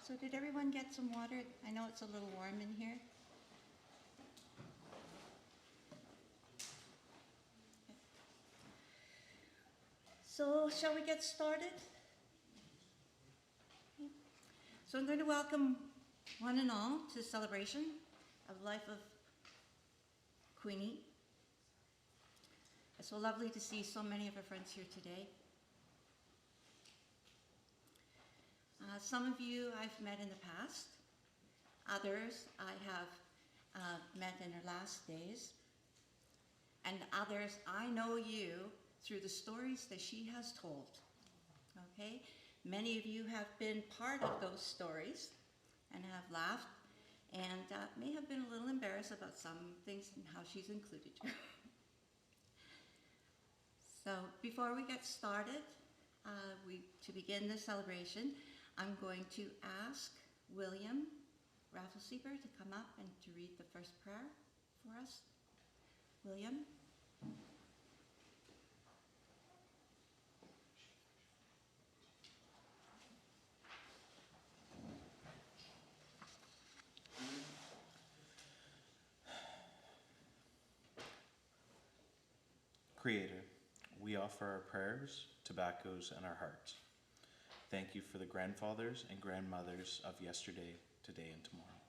So did everyone get some water? I know it's a little warm in here. So shall we get started? So I'm going to welcome one and all to the celebration of the life of Queenie. It's so lovely to see so many of our friends here today. Some of you I've met in the past. Others I have met in her last days. And others I know you through the stories that she has told. Okay? Many of you have been part of those stories and have laughed and may have been a little embarrassed about some things and how she's included you. So before we get started, to begin the celebration, I'm going to ask William Rafflesieber to come up and to read the first prayer for us. William? Creator, we offer our prayers, tobaccos, and our hearts. Thank you for the grandfathers and grandmothers of yesterday, today, and tomorrow.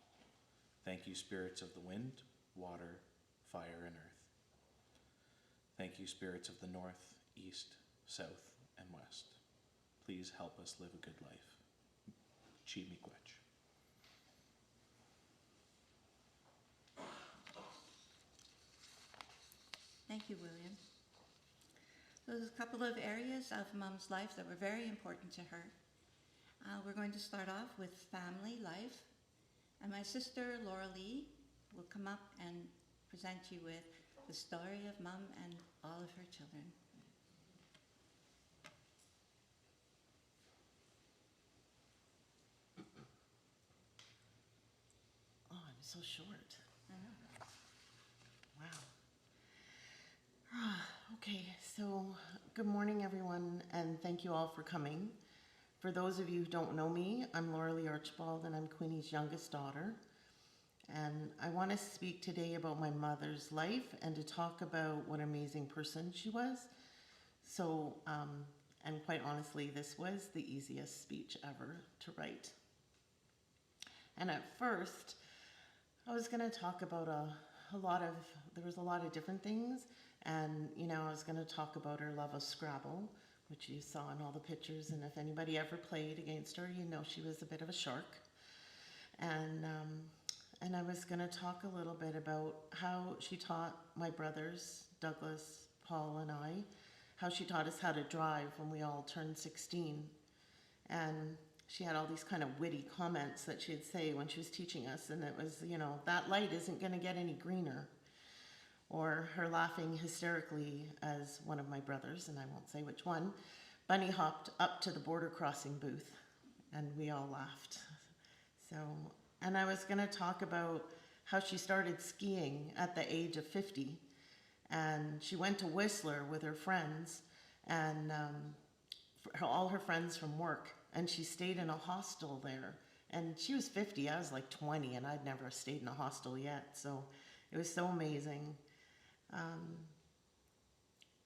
Thank you, spirits of the wind, water, fire, and earth. Thank you, spirits of the north, east, south, and west. Please help us live a good life. Chi miigwech. Thank you, William. So there's a couple of areas of Mom's life that were very important to her. We're going to start off with family life. And my sister, Laura Lee, will come up and present you with the story of Mom and all of her children. Oh, I'm so short. I know. Wow. Okay, so good morning, everyone, and thank you all for coming. For those of you who don't know me, I'm Laura Lee Archibald, and I'm Queenie's youngest daughter. And I want to speak today about my mother's life and to talk about what an amazing person she was. So, and quite honestly, this was the easiest speech ever to write. And at first, I was going to talk about there was a lot of different things. And, I was going to talk about her love of Scrabble, which you saw in all the pictures. And if anybody ever played against her, she was a bit of a shark. And I was going to talk a little bit about how she taught my brothers, Douglas, Paul, and I, how she taught us how to drive when we all turned 16. And she had all these kind of witty comments that she'd say when she was teaching us. And it was, that light isn't going to get any greener. Or her laughing hysterically as one of my brothers, and I won't say which one, bunny hopped up to the border crossing booth, and we all laughed. And I was going to talk about how she started skiing at the age of 50, and she went to Whistler with her friends, and all her friends from work, and she stayed in a hostel there. And she was 50, I was like 20, and I'd never stayed in a hostel yet, so it was so amazing.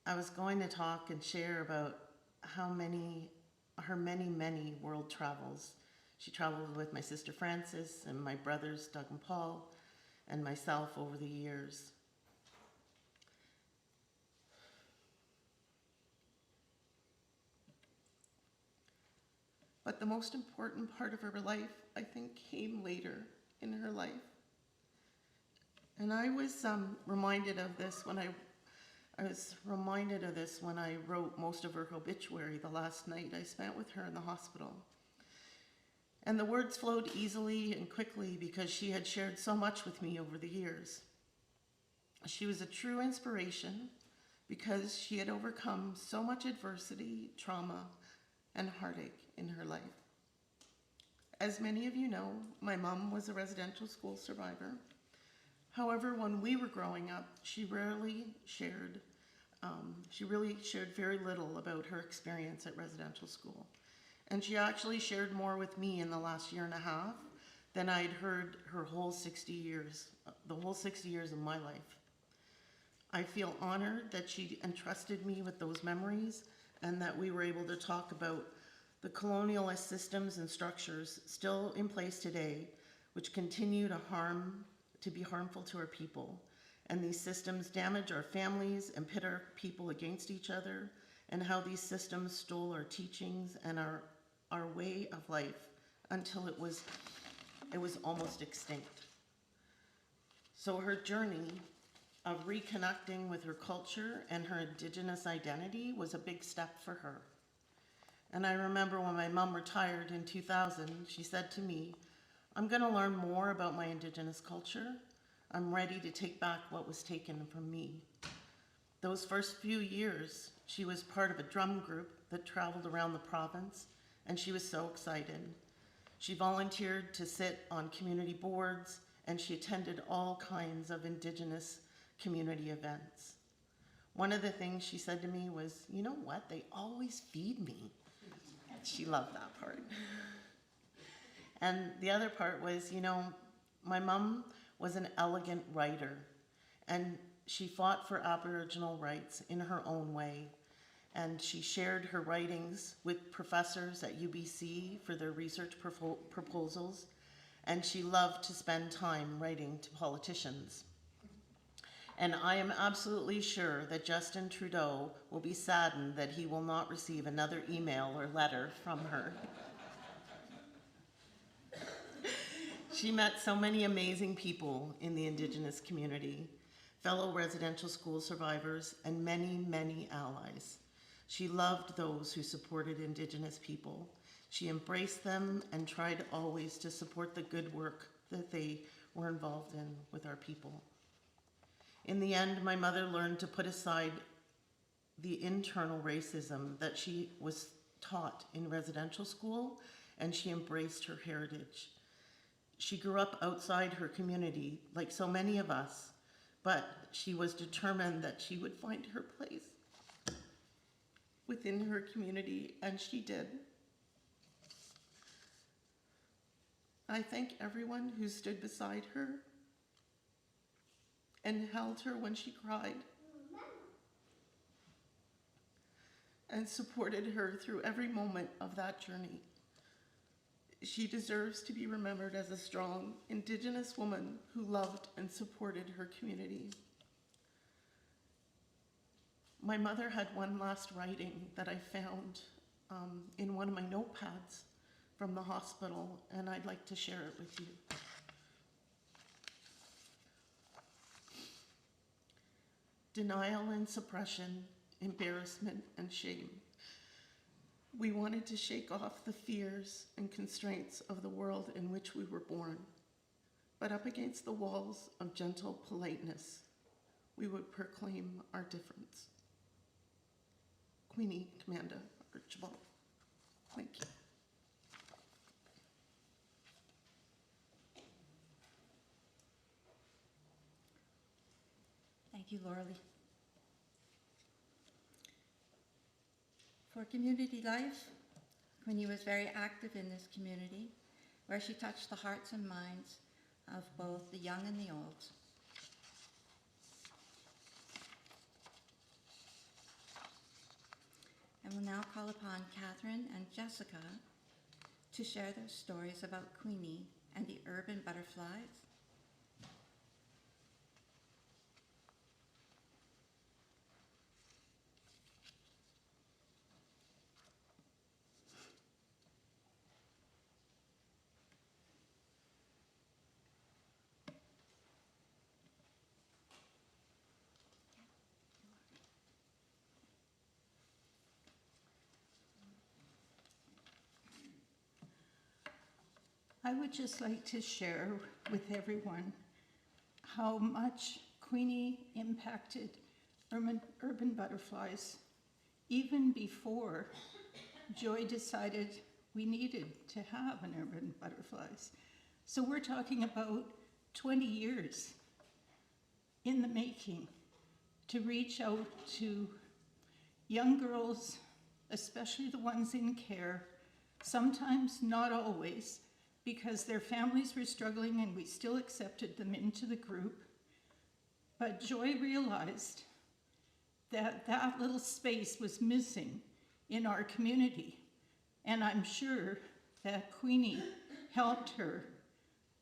I was going to talk and share about her many world travels. She traveled with my sister Frances and my brothers Doug and Paul and myself over the years. But the most important part of her life, I think, came later in her life. And I was reminded of this when I wrote most of her obituary the last night I spent with her in the hospital. And the words flowed easily and quickly because she had shared so much with me over the years. She was a true inspiration because she had overcome so much adversity, trauma, and heartache in her life. As many of you know, my mom was a residential school survivor. However, when we were growing up, she really shared very little about her experience at residential school. And she actually shared more with me in the last year and a half than I'd heard her whole 60 years, the whole 60 years of my life. I feel honored that she entrusted me with those memories and that we were able to talk about the colonialist systems and structures still in place today, which continue to be harmful to our people. And these systems damage our families and pit our people against each other, and how these systems stole our teachings and our way of life until it was almost extinct. So her journey of reconnecting with her culture and her Indigenous identity was a big step for her. And I remember when my mom retired in 2000, she said to me, "I'm gonna learn more about my Indigenous culture. I'm ready to take back what was taken from me." Those first few years, she was part of a drum group that traveled around the province, and she was so excited. She volunteered to sit on community boards, and she attended all kinds of Indigenous community events. One of the things she said to me was, "You know what? They always feed me." She loved that part. And the other part was, my mom was an elegant writer, and she fought for Aboriginal rights in her own way. And she shared her writings with professors at UBC for their research proposals, and she loved to spend time writing to politicians. And I am absolutely sure that Justin Trudeau will be saddened that he will not receive another email or letter from her. She met so many amazing people in the Indigenous community, fellow residential school survivors, and many, many allies. She loved those who supported Indigenous people. She embraced them and tried always to support the good work that they were involved in with our people. In the end, my mother learned to put aside the internal racism that she was taught in residential school, and she embraced her heritage. She grew up outside her community, like so many of us, but she was determined that she would find her place within her community, and she did. I thank everyone who stood beside her and held her when she cried, and supported her through every moment of that journey. She deserves to be remembered as a strong Indigenous woman who loved and supported her community. My mother had one last writing that I found in one of my notepads from the hospital, and I'd like to share it with you. Denial and suppression, embarrassment and shame. We wanted to shake off the fears and constraints of the world in which we were born. But up against the walls of gentle politeness, we would proclaim our difference. Queenie, Commander Archibald. Thank you. Thank you, Lauralee. For community life, Queenie was very active in this community, where she touched the hearts and minds of both the young and the old. And we'll now call upon Catherine and Jessica to share their stories about Queenie and the urban butterflies. I would just like to share with everyone how much Queenie impacted urban butterflies even before Joy decided we needed to have an urban butterflies. So we're talking about 20 years in the making to reach out to young girls, especially the ones in care, Sometimes, not always, because their families were struggling and we still accepted them into the group. But Joy realized that that little space was missing in our community. And I'm sure that Queenie helped her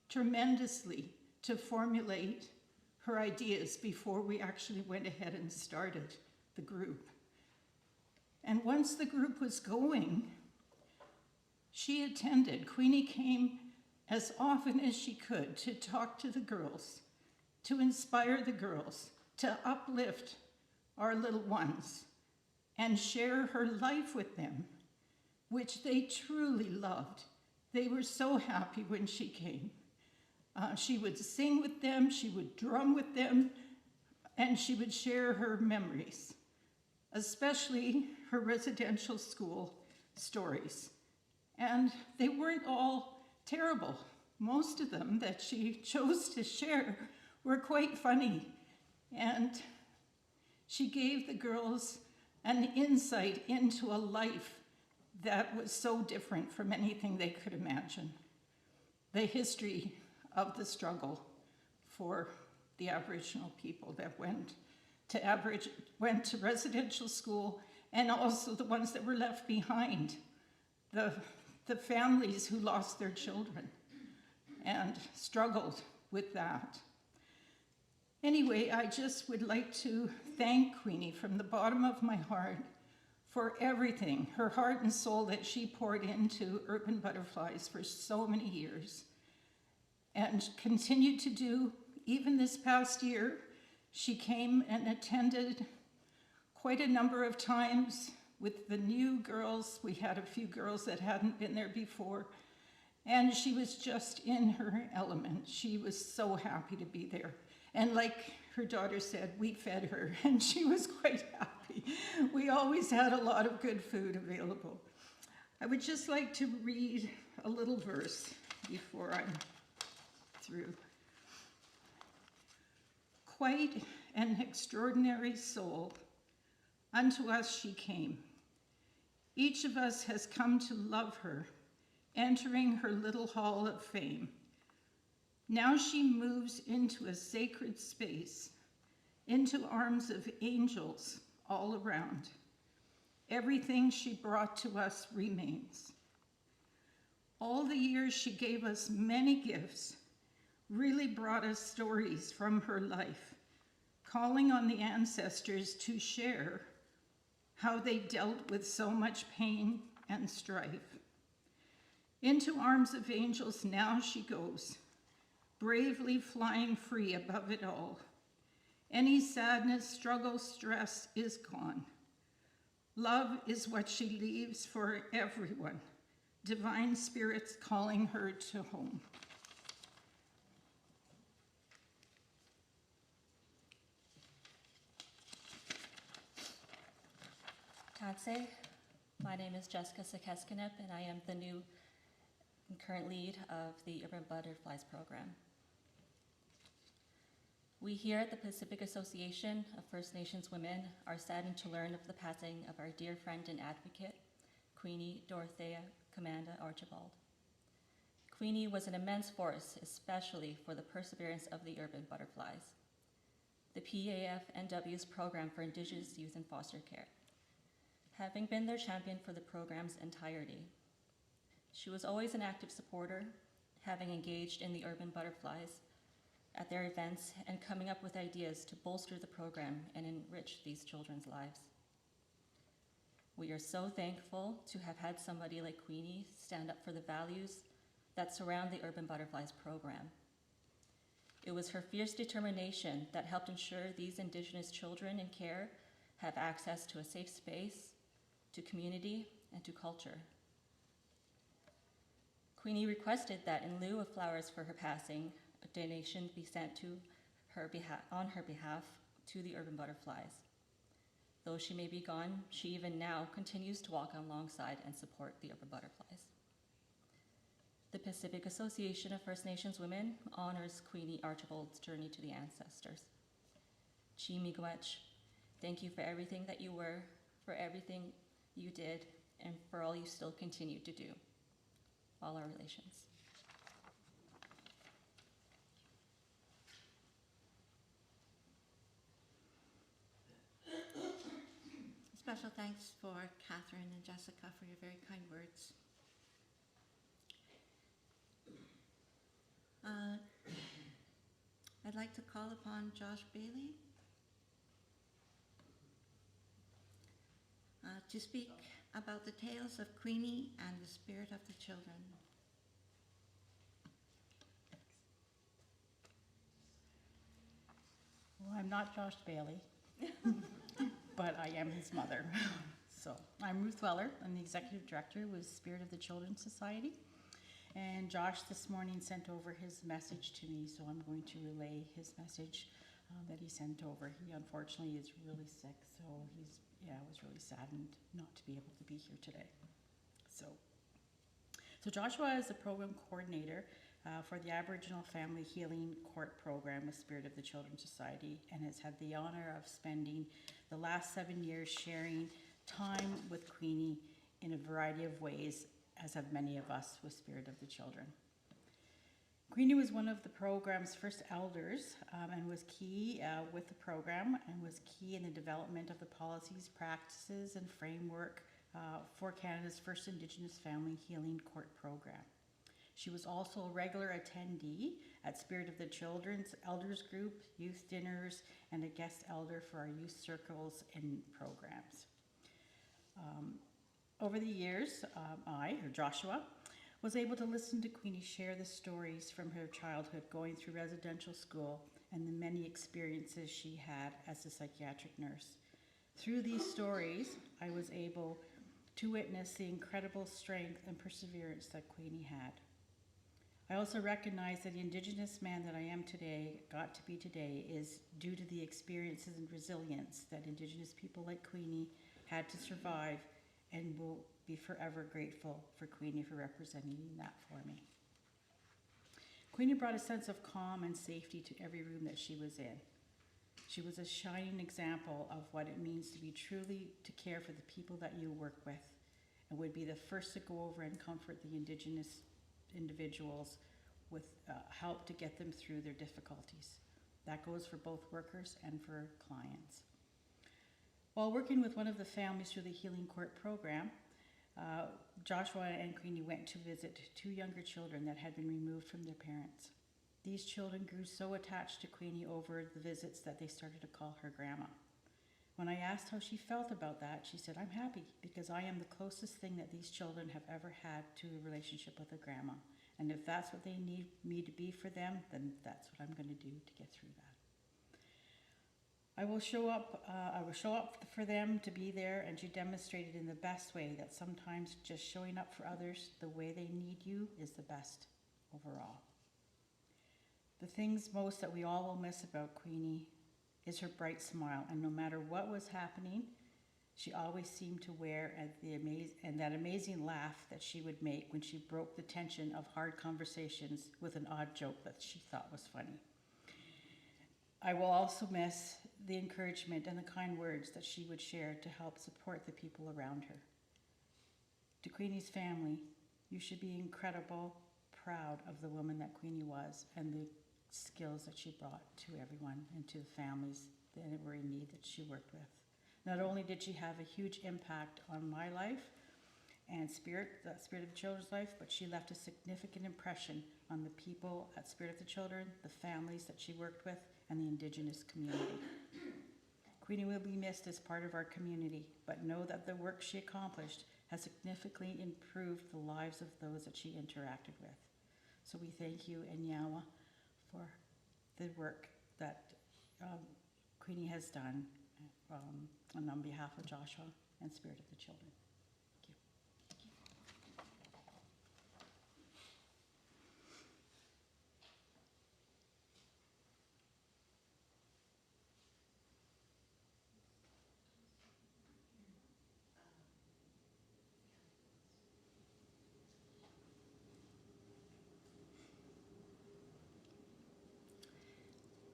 tremendously to formulate her ideas before we actually went ahead and started the group. And once the group was going, she attended. Queenie came as often as she could to talk to the girls, to inspire the girls, to uplift our little ones, and share her life with them, which they truly loved. They were so happy when she came. She would sing with them, she would drum with them, and she would share her memories, especially her residential school stories. And they weren't all terrible. Most of them that she chose to share were quite funny. And she gave the girls an insight into a life that was so different from anything they could imagine. The history of the struggle for the Aboriginal people that went to residential school, and also the ones that were left behind, the families who lost their children and struggled with that. Anyway, I just would like to thank Queenie from the bottom of my heart for everything, her heart and soul that she poured into Urban Butterflies for so many years and continued to do. Even this past year, she came and attended quite a number of times with the new girls. We had a few girls that hadn't been there before, and she was just in her element. She was so happy to be there. And like her daughter said, we fed her, and she was quite happy. We always had a lot of good food available. I would just like to read a little verse before I'm through. Quite an extraordinary soul, unto us she came. Each of us has come to love her, entering her little hall of fame. Now she moves into a sacred space, into arms of angels all around. Everything she brought to us remains. All the years she gave us many gifts, really brought us stories from her life, calling on the ancestors to share how they dealt with so much pain and strife. Into arms of angels now she goes, bravely flying free above it all. Any sadness, struggle, stress is gone. Love is what she leaves for everyone, divine spirits calling her to home. Tadsay. My name is Jessica Sakeskinip, and I am the new and current lead of the Urban Butterflies program. We here at the Pacific Association of First Nations Women are saddened to learn of the passing of our dear friend and advocate, Queenie Dorothea Commanda Archibald. Queenie was an immense force, especially for the perseverance of the Urban Butterflies, the PAF-NW's program for Indigenous youth in foster care, having been their champion for the program's entirety. She was always an active supporter, having engaged in the Urban Butterflies at their events and coming up with ideas to bolster the program and enrich these children's lives. We are so thankful to have had somebody like Queenie stand up for the values that surround the Urban Butterflies program. It was her fierce determination that helped ensure these Indigenous children in care have access to a safe space, to community, and to culture. Queenie requested that in lieu of flowers for her passing, a donation be sent to her on her behalf to the Urban Butterflies. Though she may be gone, she even now continues to walk alongside and support the Urban Butterflies. The Pacific Association of First Nations Women honors Queenie Archibald's journey to the ancestors. Chi miigwech, thank you for everything that you were, for everything you did, and for all you still continue to do. All our relations. Special thanks for Catherine and Jessica for your very kind words. I'd like to call upon Josh Bailey to speak about the tales of Queenie and the spirit of the children. Well, I'm not Josh Bailey, but I am his mother. So I'm Ruth Weller. I'm the executive director with Spirit of the Children's Society. And Josh this morning sent over his message to me, so I'm going to relay his message that he sent over. He unfortunately is really sick, so I was really saddened not to be able to be here today. So Joshua is the program coordinator for the Aboriginal Family Healing Court Program with Spirit of the Children's Society, and has had the honor of spending the last 7 years sharing time with Queenie in a variety of ways, as have many of us with Spirit of the Children. Queenie was one of the program's first elders and was key with the program, and was key in the development of the policies, practices, and framework for Canada's first Indigenous Family Healing Court Program. She was also a regular attendee at Spirit of the Children's Elders Group, youth dinners, and a guest elder for our youth circles and programs. Over the years, Joshua, was able to listen to Queenie share the stories from her childhood going through residential school and the many experiences she had as a psychiatric nurse. Through these stories, I was able to witness the incredible strength and perseverance that Queenie had. I also recognize that the Indigenous man that I am today, got to be today, is due to the experiences and resilience that Indigenous people like Queenie had to survive, and will be forever grateful for Queenie for representing that for me. Queenie brought a sense of calm and safety to every room that she was in. She was a shining example of what it means to be truly to care for the people that you work with, and would be the first to go over and comfort the Indigenous individuals with help to get them through their difficulties. That goes for both workers and for clients. While working with one of the families through the Healing Court program, Joshua and Queenie went to visit 2 younger children that had been removed from their parents. These children grew so attached to Queenie over the visits that they started to call her grandma. When I asked how she felt about that, she said, "I'm happy because I am the closest thing that these children have ever had to a relationship with a grandma. And if that's what they need me to be for them, then that's what I'm going to do to get through that. I will show up for them to be there," and she demonstrated in the best way that sometimes just showing up for others the way they need you is the best overall. The things most that we all will miss about Queenie is her bright smile, and no matter what was happening, she always seemed to wear that amazing laugh that she would make when she broke the tension of hard conversations with an odd joke that she thought was funny. I will also miss the encouragement and the kind words that she would share to help support the people around her. To Queenie's family, you should be incredible, proud of the woman that Queenie was and the skills that she brought to everyone and to the families that were in need that she worked with. Not only did she have a huge impact on my life and the Spirit of the Children's life, but she left a significant impression on the people at Spirit of the Children, the families that she worked with, and the Indigenous community. Queenie will be missed as part of our community, but know that the work she accomplished has significantly improved the lives of those that she interacted with. So we thank you, Enyawa, for the work that Queenie has done, and on behalf of Joshua and Spirit of the Children. Thank you.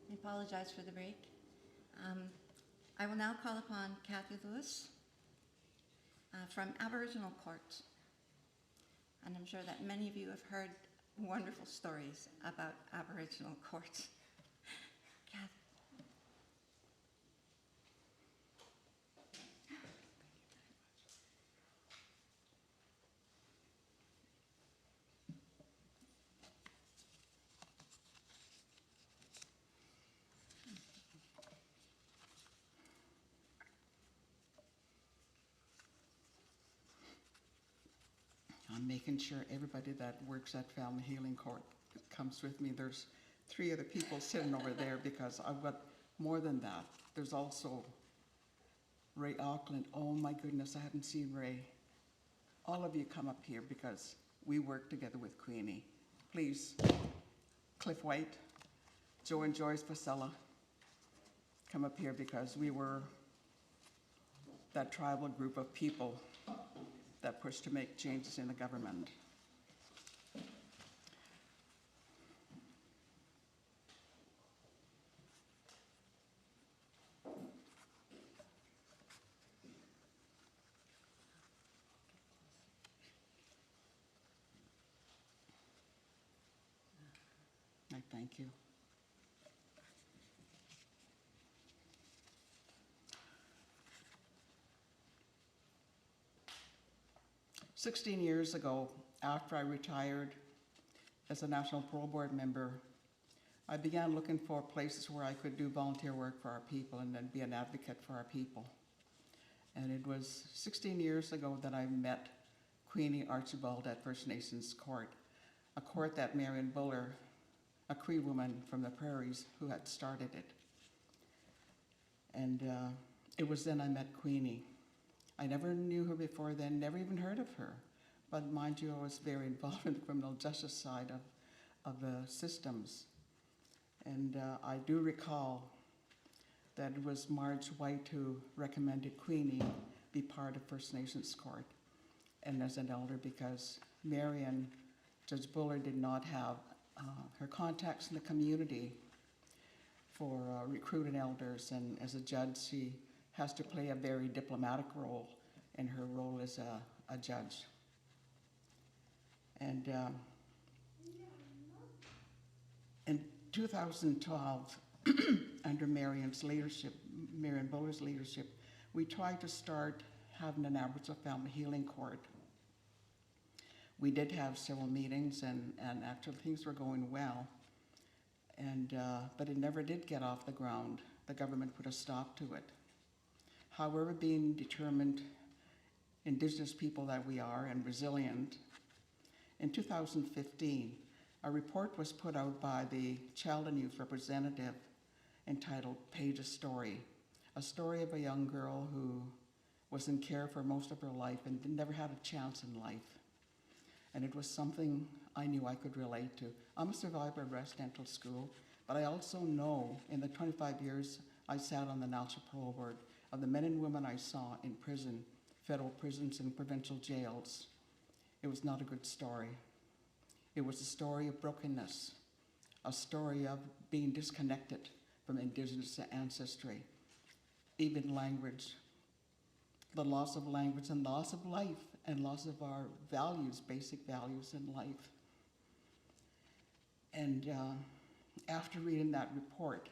I apologize for the break. I will now call upon Kathy Lewis from Aboriginal court. And I'm sure that many of you have heard wonderful stories about Aboriginal court. Kath. I'm making sure everybody that works at Family Healing Court comes with me. There's 3 other people sitting over there because I've got more than that. There's also Ray Auckland. Oh my goodness, I haven't seen Ray. All of you come up here because we work together with Queenie. Please, Cliff White, Joe and Joyce Pasella, come up here because we were that tribal group of people that pushed to make changes in the government. I thank you. "16 years ago, after I retired as a National Parole Board member, I began looking for places where I could do volunteer work for our people and then be an advocate for our people. And it was 16 years ago that I met Queenie Archibald at First Nations Court, a court that Marion Buller, a Cree woman from the prairies, who had started it. And it was then I met Queenie. I never knew her before then, never even heard of her. But mind you, I was very involved in the criminal justice side of the systems. And I do recall that it was Marge White who recommended Queenie be part of First Nations Court and as an elder, because Marion, Judge Buller, did not have her contacts in the community for recruiting elders, and as a judge, she has to play a very diplomatic role in her role as a judge. And in 2012, under Marion Buller's leadership, we tried to start having an Aboriginal Family Healing Court. We did have several meetings, and actually things were going well, but it never did get off the ground. The government put a stop to it. However, being determined Indigenous people that we are and resilient, in 2015, a report was put out by the Child and Youth Representative entitled Paige's Story, a story of a young girl who was in care for most of her life and never had a chance in life. And it was something I knew I could relate to. I'm a survivor of residential school, but I also know in the 25 years I sat on the National Parole Board, of the men and women I saw in prison, federal prisons and provincial jails, it was not a good story. It was a story of brokenness, a story of being disconnected from Indigenous ancestry, even language, the loss of language and loss of life and loss of our values, basic values in life. And after reading that report,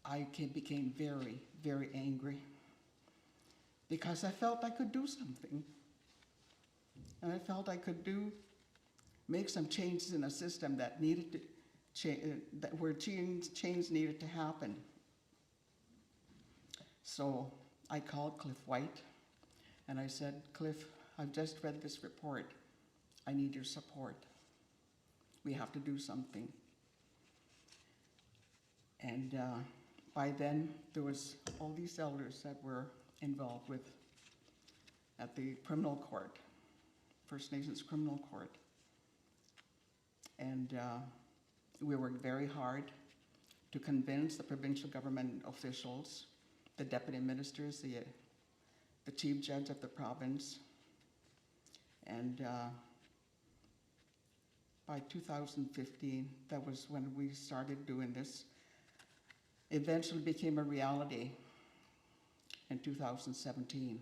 I became very, very angry because I felt I could do something. And I felt I could make some changes in a system that needed to where change needed to happen. So I called Cliff White and I said, "Cliff, I've just read this report. I need your support. We have to do something." And by then, there was all these elders that were involved with at the criminal court, First Nations criminal court. And we worked very hard to convince the provincial government officials, the deputy ministers, the chief judge of the province. And by 2015, that was when we started doing this. Eventually became a reality in 2017.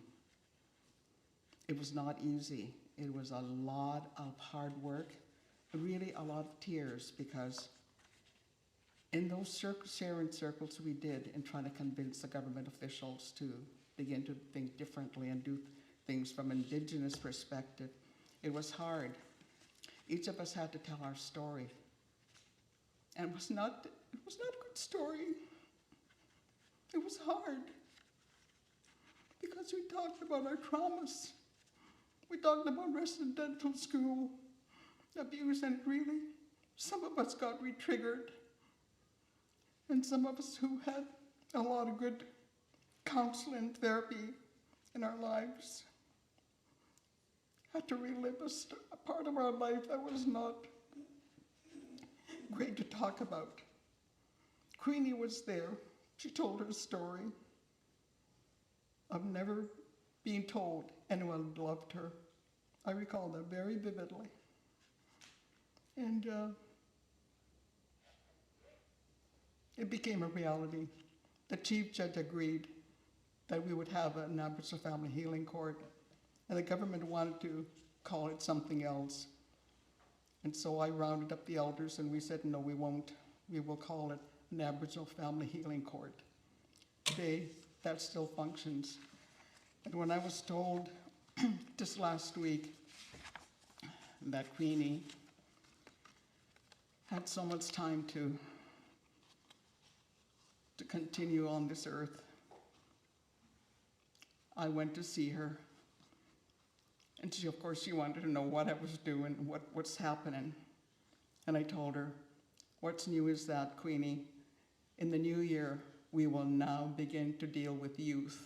It was not easy. It was a lot of hard work, really a lot of tears, because in those sharing circles we did in trying to convince the government officials to begin to think differently and do things from an Indigenous perspective, it was hard. Each of us had to tell our story. And it was not a good story. It was hard because we talked about our traumas. We talked about residential school abuse, and really, some of us got re-triggered. And some of us who had a lot of good counseling therapy in our lives had to relive a part of our life that was not great to talk about. Queenie was there. She told her story of never being told anyone loved her. I recall that very vividly. And it became a reality. The chief judge agreed that we would have an Aboriginal Family Healing Court, and the government wanted to call it something else. And so I rounded up the elders and we said, no, we won't. We will call it an Aboriginal Family Healing Court. Today, that still functions. And when I was told just last week that Queenie had so much time to continue on this earth, I went to see her. And she, of course, she wanted to know what I was doing, what's happening. And I told her, what's new is that, Queenie, in the new year, we will now begin to deal with youth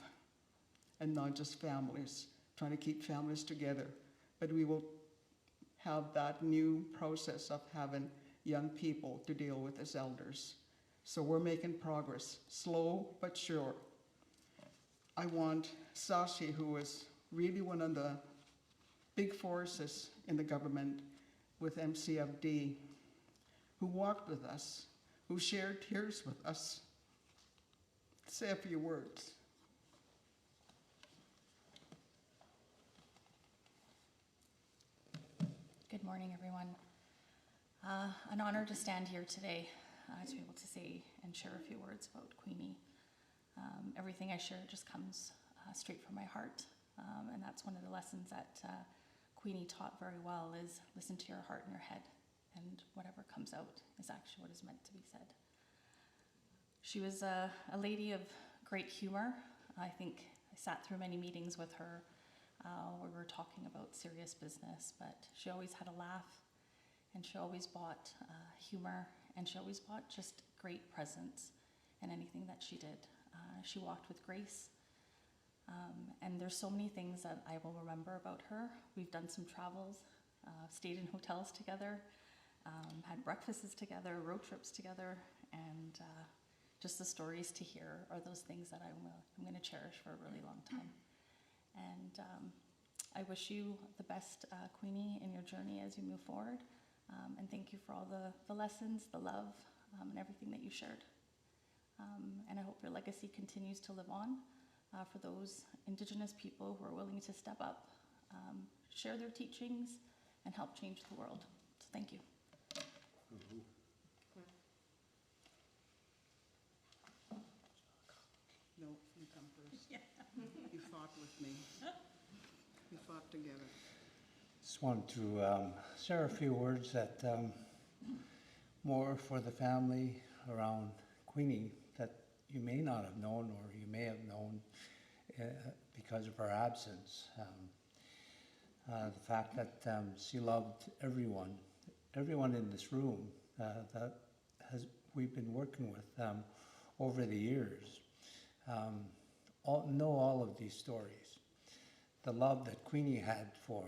and not just families, trying to keep families together. But we will have that new process of having young people to deal with as elders. So we're making progress, slow but sure. I want Sashi, who is really one of the big forces in the government with MCFD, who walked with us, who shared tears with us, say a few words. Good morning, everyone. An honor to stand here today to be able to say and share a few words about Queenie. Everything I share just comes straight from my heart, and that's one of the lessons that Queenie taught very well, is listen to your heart and your head, and whatever comes out is actually what is meant to be said. She was a lady of great humor. I think I sat through many meetings with her where we were talking about serious business, but she always had a laugh, and she always brought humor, and she always brought just great presence in anything that she did. She walked with grace, and there's so many things that I will remember about her. We've done some travels, stayed in hotels together, had breakfasts together, road trips together, and just the stories to hear are those things that I'm going to cherish for a really long time. And I wish you the best, Queenie, in your journey as you move forward. And thank you for all the lessons, the love, and everything that you shared. And I hope your legacy continues to live on for those Indigenous people who are willing to step up, share their teachings, and help change the world. So thank you. No, you come first. Yeah. You fought with me. We fought together. Just want to share a few words that more for the family around Queenie that you may not have known, or you may have known because of her absence. The fact that she loved everyone in this room that we've been working with over the years. Know all of these stories. The love that Queenie had for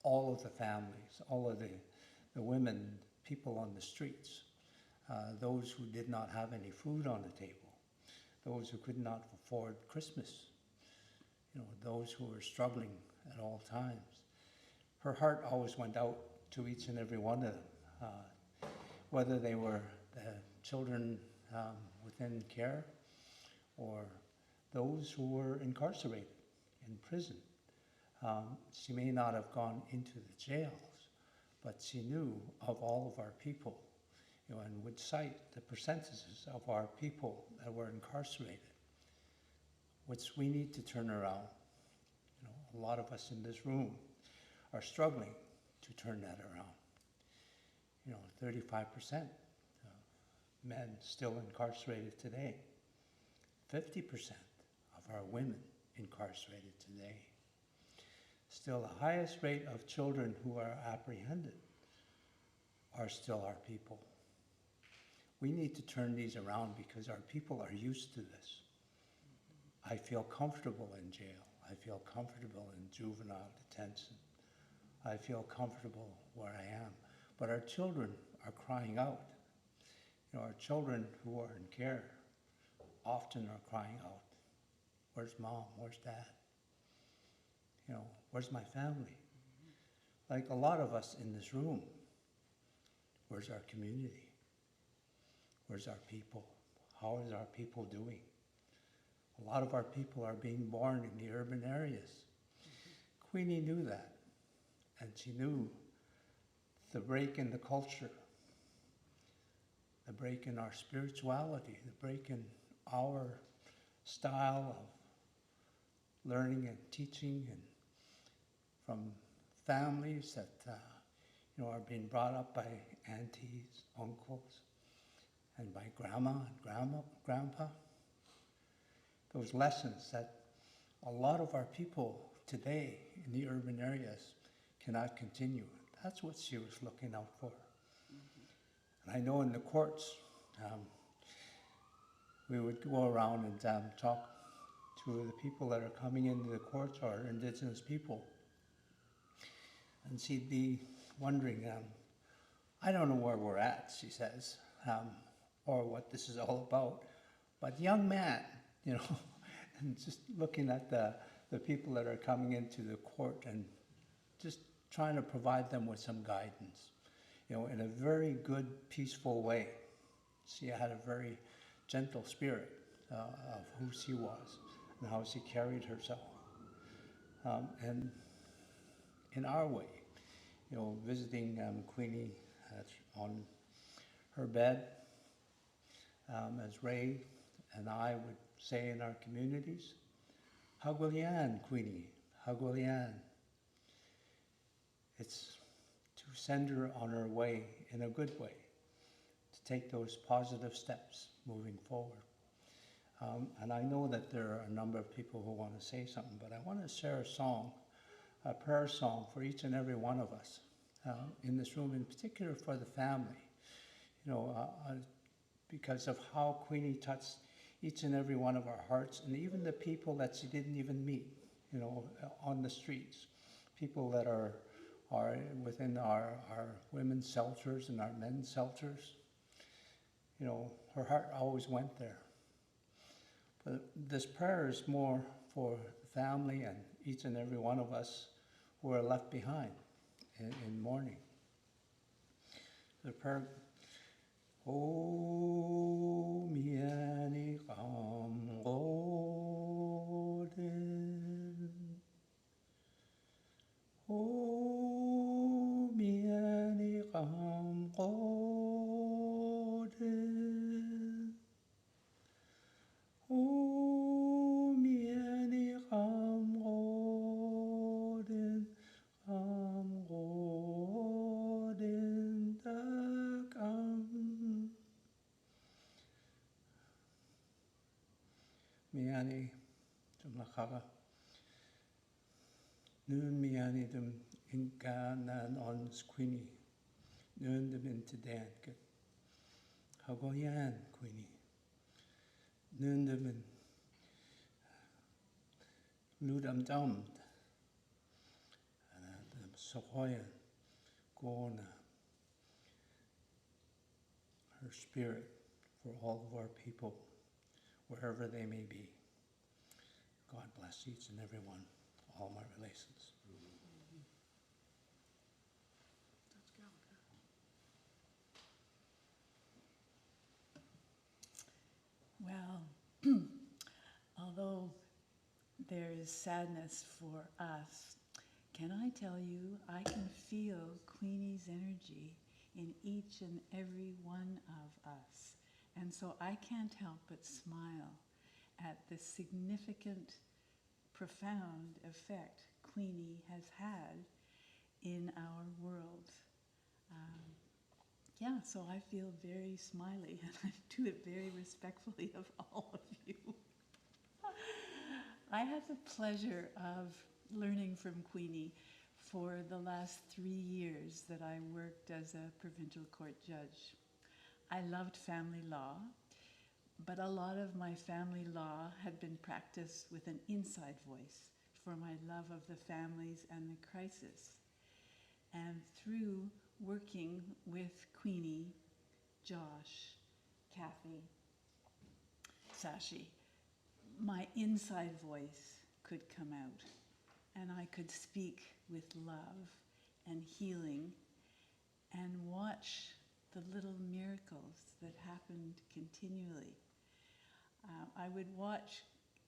all of the families, all of the women, people on the streets, those who did not have any food on the table, those who could not afford Christmas, those who were struggling at all times. Her heart always went out to each and every one of them, whether they were the children within care or those who were incarcerated in prison. She may not have gone into the jails, but she knew of all of our people, and would cite the percentages of our people that were incarcerated, which we need to turn around. A lot of us in this room are struggling to turn that around. 35% of men still incarcerated today. 50% of our women incarcerated today. Still, the highest rate of children who are apprehended are still our people. We need to turn these around because our people are used to this. I feel comfortable in jail. I feel comfortable in juvenile detention. I feel comfortable where I am. But our children are crying out. Our children who are in care often are crying out. Where's mom? Where's dad? Where's my family? Like a lot of us in this room, where's our community? Where's our people? How is our people doing? A lot of our people are being born in the urban areas. Queenie knew that, and she knew the break in the culture, the break in our spirituality, the break in our style of learning and teaching, and from families that are being brought up by aunties, uncles, and by grandma and grandpa. Those lessons that a lot of our people today in the urban areas cannot continue. That's what she was looking out for. And I know in the courts, we would go around and talk to the people that are coming into the courts, our Indigenous people. And she'd be wondering, I don't know where we're at, she says, or what this is all about. But young man, and just looking at the people that are coming into the court and just trying to provide them with some guidance, in a very good, peaceful way. She had a very gentle spirit of who she was and how she carried herself. And in our way, visiting Queenie on her bed, as Ray and I would say in our communities, Hagwalian, Queenie, Hagwalian. It's to send her on her way in a good way, to take those positive steps moving forward. And I know that there are a number of people who want to say something, but I want to share a song, a prayer song for each and every one of us in this room, in particular for the family, because of how Queenie touched each and every one of our hearts, and even the people that she didn't even meet, on the streets, people that are within our women's shelters and our men's shelters. Her heart always went there. But this prayer is more for the family and each and every one of us who are left behind in mourning. The prayer, O miani kam godin, O miani kam godin, O miani kam godin, dakam. Miani dum lakara. Nun miani dum inka nan on Queenie. Nun dum into dan get. Hagoyan Queenie. Nun dum in ludam dumd. And dum sohoyan gona. Her spirit for all of our people, wherever they may be. God bless each and every one, all my relations. Well, although there is sadness for us, can I tell you, I can feel Queenie's energy in each and every one of us. And so I can't help but smile at the significant, profound effect Queenie has had in our world. Yeah, so I feel very smiley, and I do it very respectfully of all of you. I had the pleasure of learning from Queenie for the last 3 years that I worked as a provincial court judge. I loved family law, but a lot of my family law had been practiced with an inside voice for my love of the families and the crisis. And through working with Queenie, Josh, Kathy, Sashi, my inside voice could come out, and I could speak with love and healing and watch the little miracles that happened continually. I would watch,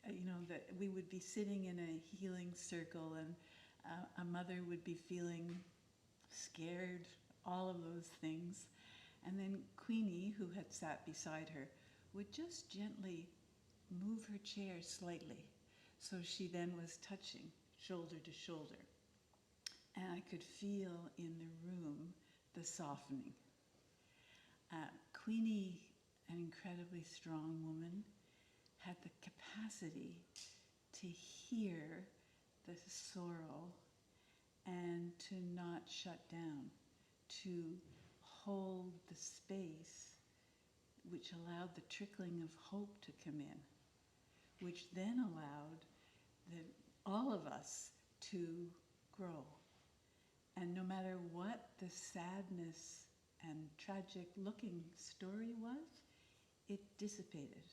that we would be sitting in a healing circle, and a mother would be feeling scared, all of those things. And then Queenie, who had sat beside her, would just gently move her chair slightly. So she then was touching shoulder to shoulder. And I could feel in the room the softening. Queenie, an incredibly strong woman, had the capacity to hear the sorrow and to not shut down, to hold the space which allowed the trickling of hope to come in, which then allowed all of us to grow. And no matter what the sadness and tragic looking story was, it dissipated.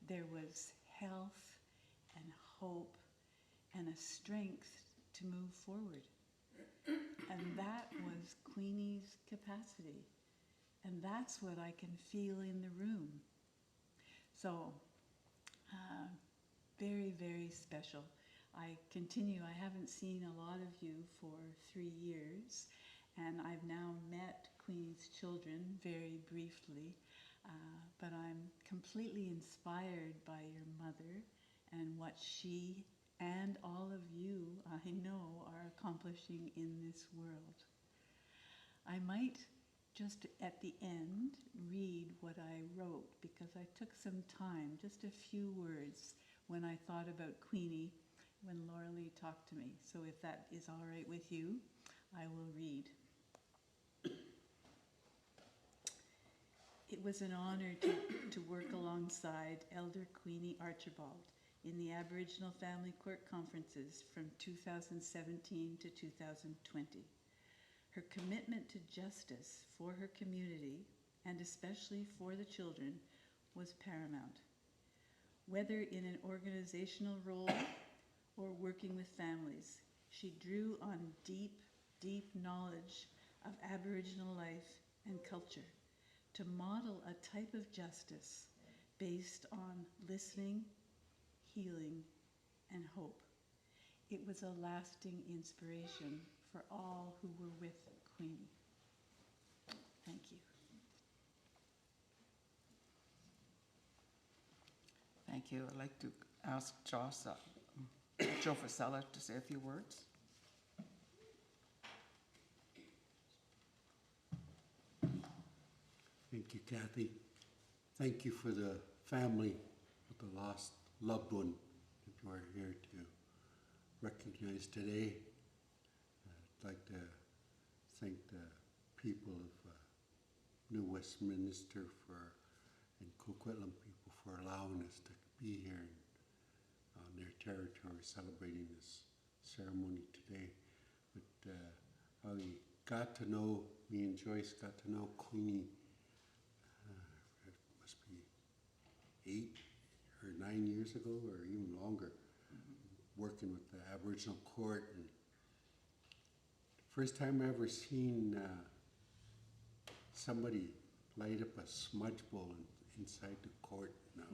There was health and hope and a strength to move forward. And that was Queenie's capacity. And that's what I can feel in the room. So, very, very special. I haven't seen a lot of you for 3 years, and I've now met Queenie's children very briefly, but I'm completely inspired by your mother and what she and all of you, I know, are accomplishing in this world. I might just at the end read what I wrote, because I took some time, just a few words, when I thought about Queenie when Laura Lee talked to me. So if that is all right with you, I will read. It was an honor to work alongside Elder Queenie Archibald in the Aboriginal Family Court Conferences from 2017 to 2020. Her commitment to justice for her community, and especially for the children, was paramount. Whether in an organizational role or working with families, she drew on deep, deep knowledge of Aboriginal life and culture to model a type of justice based on listening, healing, and hope. It was a lasting inspiration for all who were with Queenie. Thank you. Thank you. I'd like to ask Joe Fasella to say a few words. Thank you, Kathy. Thank you for the family of the lost loved one that you are here to recognize today. I'd like to thank the people of New Westminster and Coquitlam people for allowing us to be here on their territory celebrating this ceremony today. But I got to know, me and Joyce got to know Queenie, it must be 8 or 9 years ago, or even longer, working with the Aboriginal court. And the first time I ever seen somebody light up a smudge bowl inside the court, and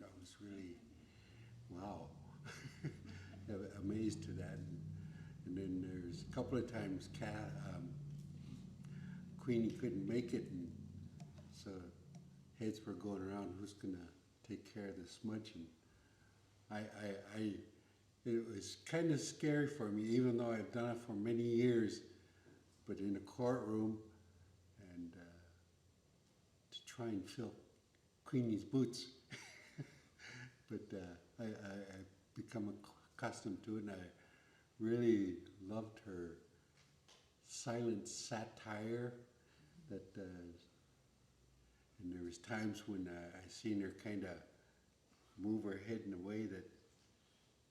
I was really, wow, amazed to that. And then there's a couple of times Queenie couldn't make it, and so heads were going around who's gonna take care of the smudging. It was kind of scary for me, even though I've done it for many years, but in a courtroom, and to try and fill Queenie's boots. But I've become accustomed to it, and I really loved her silent satire. That and there was times when I seen her kind of move her head in a way that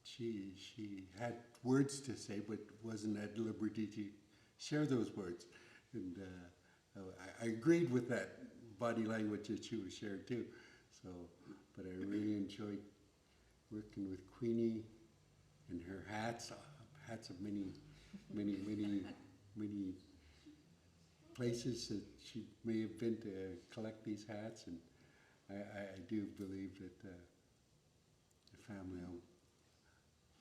she had words to say, but wasn't at liberty to share those words. And I agreed with that body language that she was sharing too. So, but I really enjoyed working with Queenie and her hats of many places that she may have been to collect these hats, and I do believe that the family will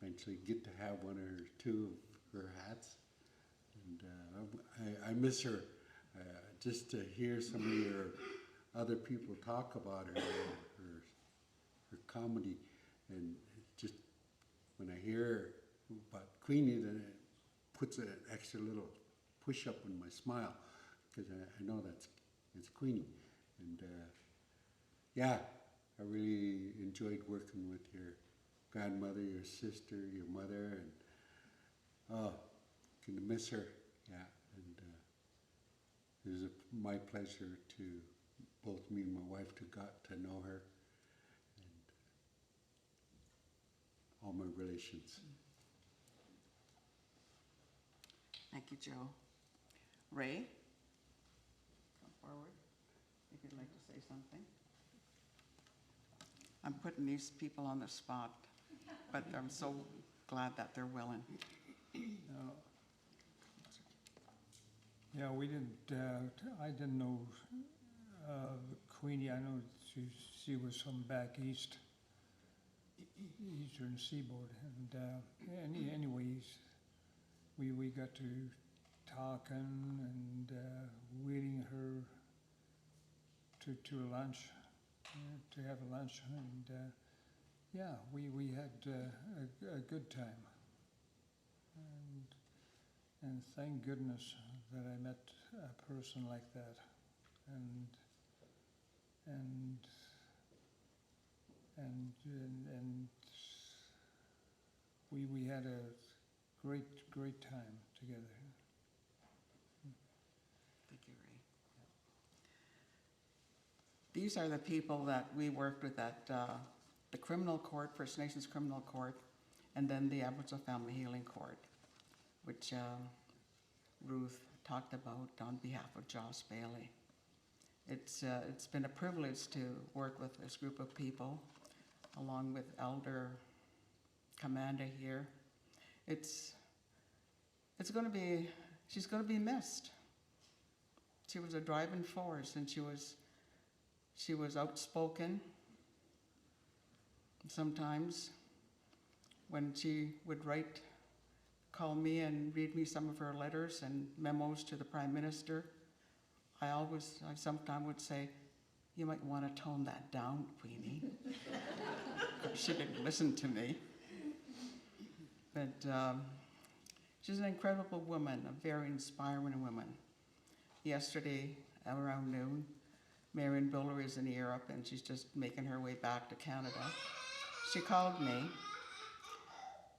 eventually get to have one or two of her hats, and I miss her. Just to hear some of your other people talk about her comedy, and just when I hear about Queenie, then it puts an extra little push up in my smile, because I know it's Queenie. And yeah, I really enjoyed working with your grandmother, your sister, your mother, and oh, gonna miss her. Yeah, and it was my pleasure to both me and my wife got to know her, and all my relations. Thank you, Joe. Ray, come forward if you'd like to say something. I'm putting these people on the spot, but I'm so glad that they're willing. Yeah, we didn't, I didn't know Queenie. I know she was from back east, eastern seaboard. And anyways, we got to talking and waiting her to lunch, to have a lunch. And yeah, we had a good time. And thank goodness that I met a person like that, and we had a great time together. Thank you, Ray. These are the people that we worked with at the criminal court, First Nations criminal court, and then the Aboriginal Family Healing Court, which Ruth talked about on behalf of Joss Bailey. It's been a privilege to work with this group of people, along with Elder Commander here. She's going to be missed. She was a driving force, and she was outspoken. Sometimes when she would call me and read me some of her letters and memos to the Prime Minister, I sometimes would say, "You might want to tone that down, Queenie." She didn't listen to me. But she's an incredible woman, a very inspiring woman. Yesterday, around noon, Marion Buller is in Europe, and she's just making her way back to Canada. She called me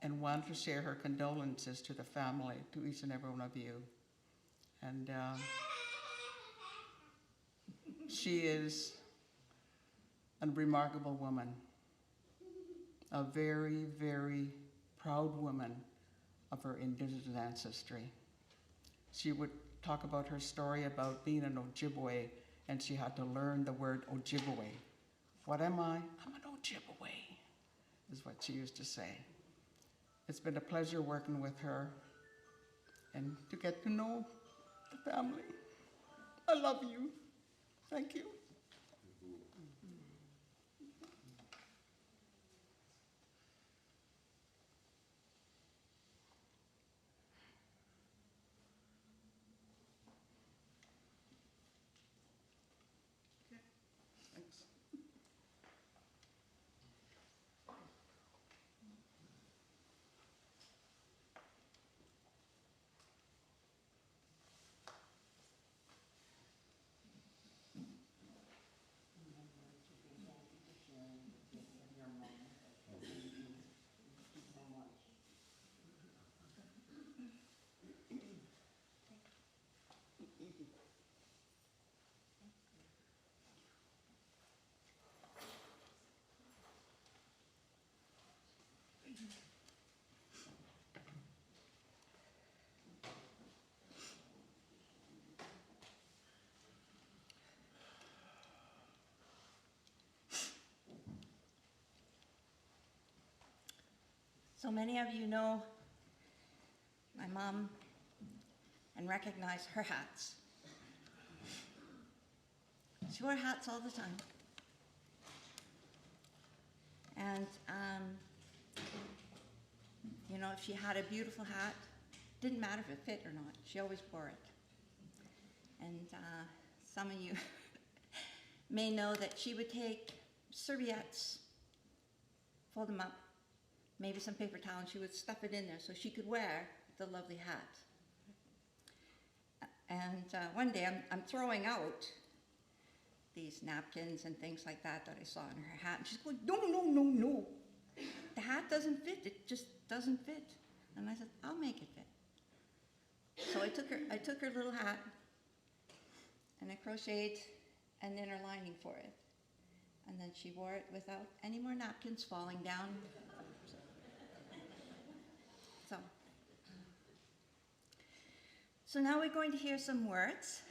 and wanted to share her condolences to the family, to each and every one of you. And she is a remarkable woman, a very, very proud woman of her Indigenous ancestry. She would talk about her story about being an Ojibwe, and she had to learn the word Ojibwe. What am I? I'm an Ojibwe, is what she used to say. It's been a pleasure working with her and to get to know the family. I love you. Thank you. So many of you know my mom and recognize her hats. She wore hats all the time. And, you know, if she had a beautiful hat, didn't matter if it fit or not, she always wore it. And some of you may know that she would take serviettes, fold them up, maybe some paper towel, and she would stuff it in there so she could wear the lovely hat. And one day I'm throwing out these napkins and things like that I saw in her hat, and she's going, no, no, no, no. The hat doesn't fit, it just doesn't fit. And I said, I'll make it fit. So I took her little hat and I crocheted an inner lining for it. And then she wore it without any more napkins falling down. So now we're going to hear some words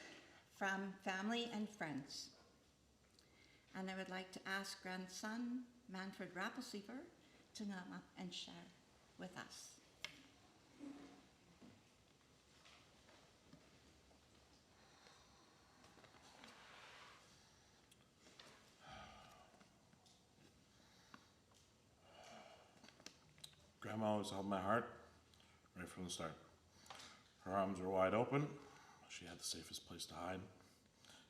from family and friends. And I would like to ask grandson Manfred Rappelsiefer to come up and share with us. Grandma always held my heart right from the start. Her arms were wide open. She had the safest place to hide.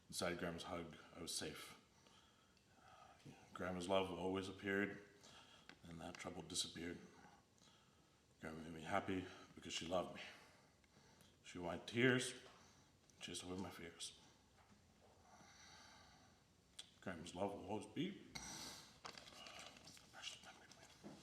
Inside Grandma's hug, I was safe. Grandma's love always appeared, and that trouble disappeared. Grandma made me happy because she loved me. She wiped tears, chased away my fears. Grandma's love will always be a precious memory to me.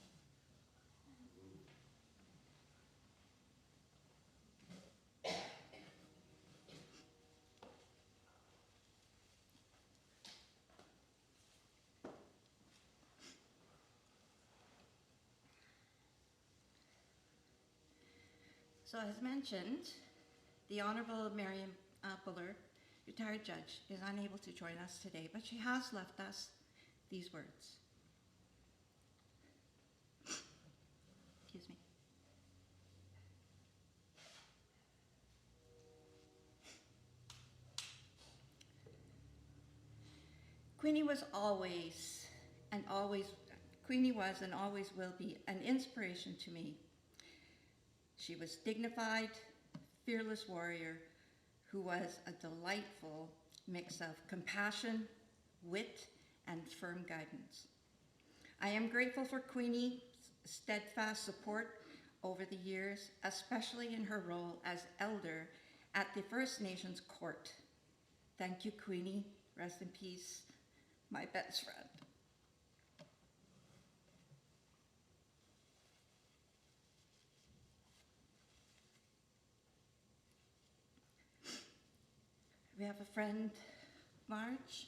So as mentioned, the Honorable Miriam Buller, retired judge, is unable to join us today, but she has left us these words. Excuse me. Queenie was and always will be an inspiration to me. She was dignified, fearless warrior who was a delightful mix of compassion, wit, and firm guidance. I am grateful for Queenie's steadfast support over the years, especially in her role as elder at the First Nations Court. Thank you, Queenie. Rest in peace, my best friend. We have a friend, Marge.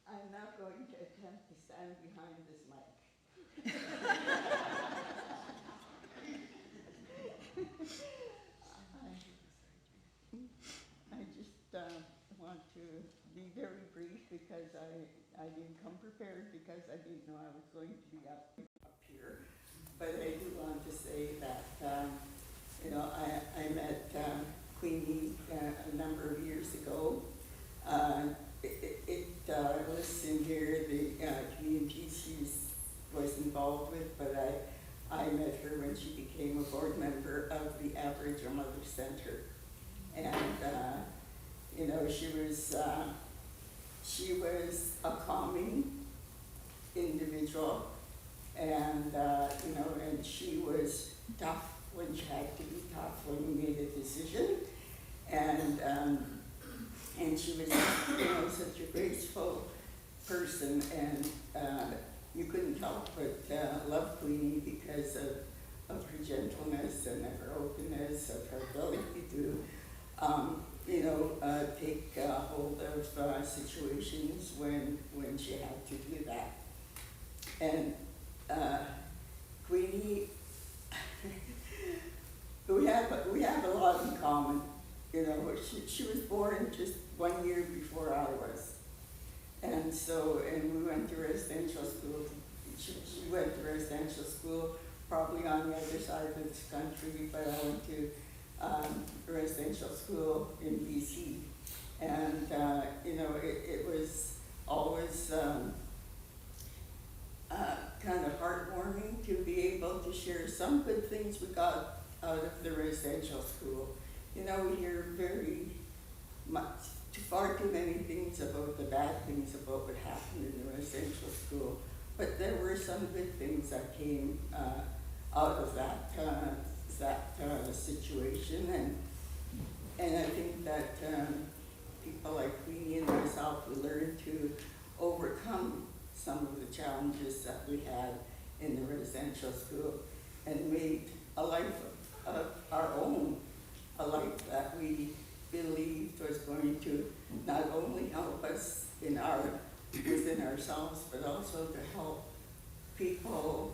I'm not going to attempt to stand behind this mic. I just want to be very brief because I didn't come prepared because I didn't know I was going to be up here. But I do want to say that, I met Queenie a number of years ago. It lists in here the communities she was involved with, but I met her when she became a board member of the Aboriginal Mother Center. And, she was a calming individual, and, and she was tough when she had to be tough when we made a decision. And she was, such a graceful person, and you couldn't help but love Queenie because of her gentleness and of her openness, of her ability to, take hold of situations when she had to do that. And Queenie, we have a lot in common. You know, she was born just 1 year before I was. And so, and we went to residential school. She went to residential school probably on the other side of this country, but I went to residential school in BC. And, you know, it was always kind of heartwarming to be able to share some good things we got out of the residential school. You know, we hear very much, far too many things about the bad things about what happened in the residential school. But there were some good things that came out of that situation, and I think that people like Queenie and myself, we learned to overcome some of the challenges that we had in the residential school and made a life of our own, a life that we believed was going to not only help us within ourselves, but also to help people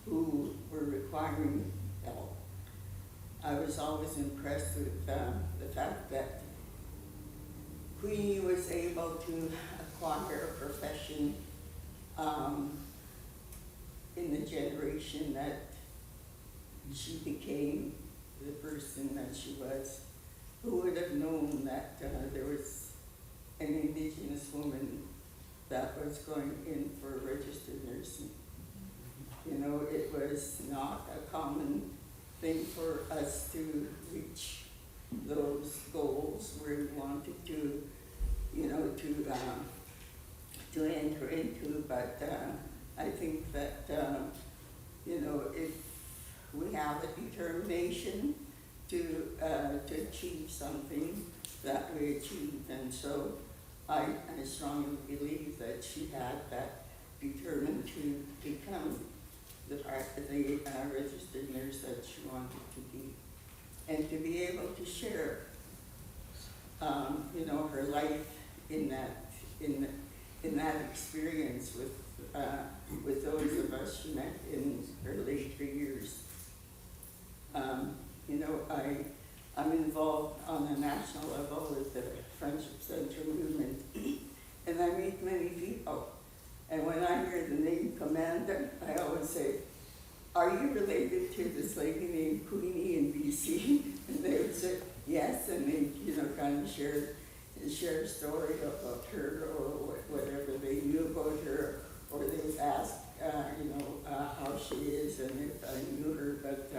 who were requiring help. I was always impressed with the fact that Queenie was able to acquire a profession in the generation that she became the person that she was. Who would have known that there was an Indigenous woman that was going in for registered nursing? You know, it was not a common thing for us to reach those goals where we wanted to, you know, to enter into. But I think that, you know, if we have a determination to achieve something, that we achieved. And so I strongly believe that she had that determined to become the registered nurse that she wanted to be, and to be able to share, you know, her life in that experience with those of us she met in her later years. You know, I'm involved on a national level with the Friendship Center movement, and I meet many people. And when I hear the name Commander, I always say, "Are you related to this lady named Queenie in BC?" And they would say, "Yes," and they, you know, kind of share a story about her or whatever they knew about her, or they would ask, you know, how she is and if I knew her. But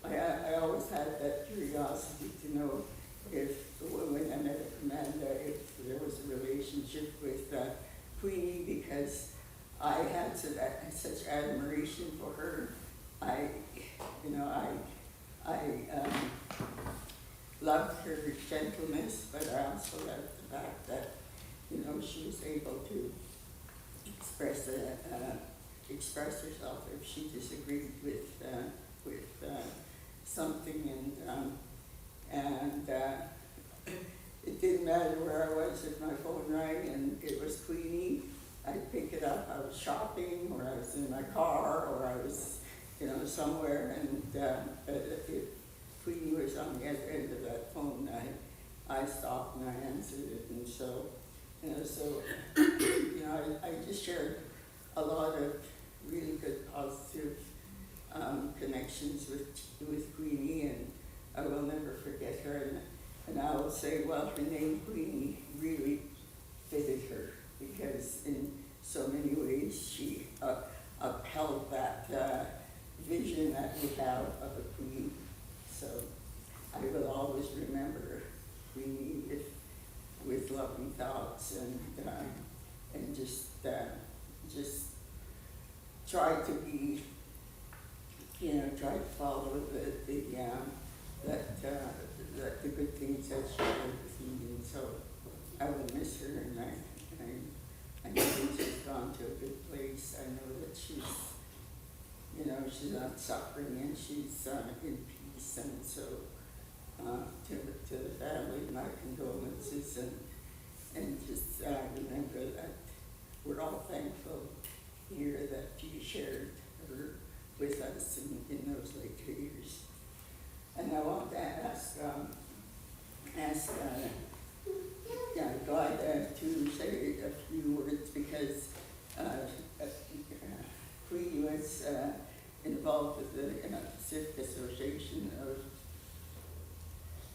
I always had that curiosity to know if, when I met Amanda, if there was a relationship with Queenie, because I had such admiration for her. I loved her gentleness, but I also loved the fact that, you know, she was able to express herself if she disagreed with something, and it didn't matter where I was if my phone rang and it was Queenie. I'd pick it up. I was shopping, or I was in my car, or I was, you know, somewhere, and if Queenie was on the other end of that phone, I stopped and I answered it. And so, you know, you know, I just shared a lot of really good positive connections with Queenie, and I will never forget her. And I will say, well, her name Queenie really fitted her, because in so many ways she upheld that vision that we have of a queen. So I will always remember Queenie with loving thoughts, and just try to be, you know, try to follow the good things that she did with me. And so I will miss her, and I know that she's gone to a good place. I know that she's, you know, she's not suffering, and she's in peace. And so to the family, my condolences, and just remember that we're all thankful here that you shared her with us in those later years. And I want to ask ask God to say a few words because Queenie was involved with the Pacific Association of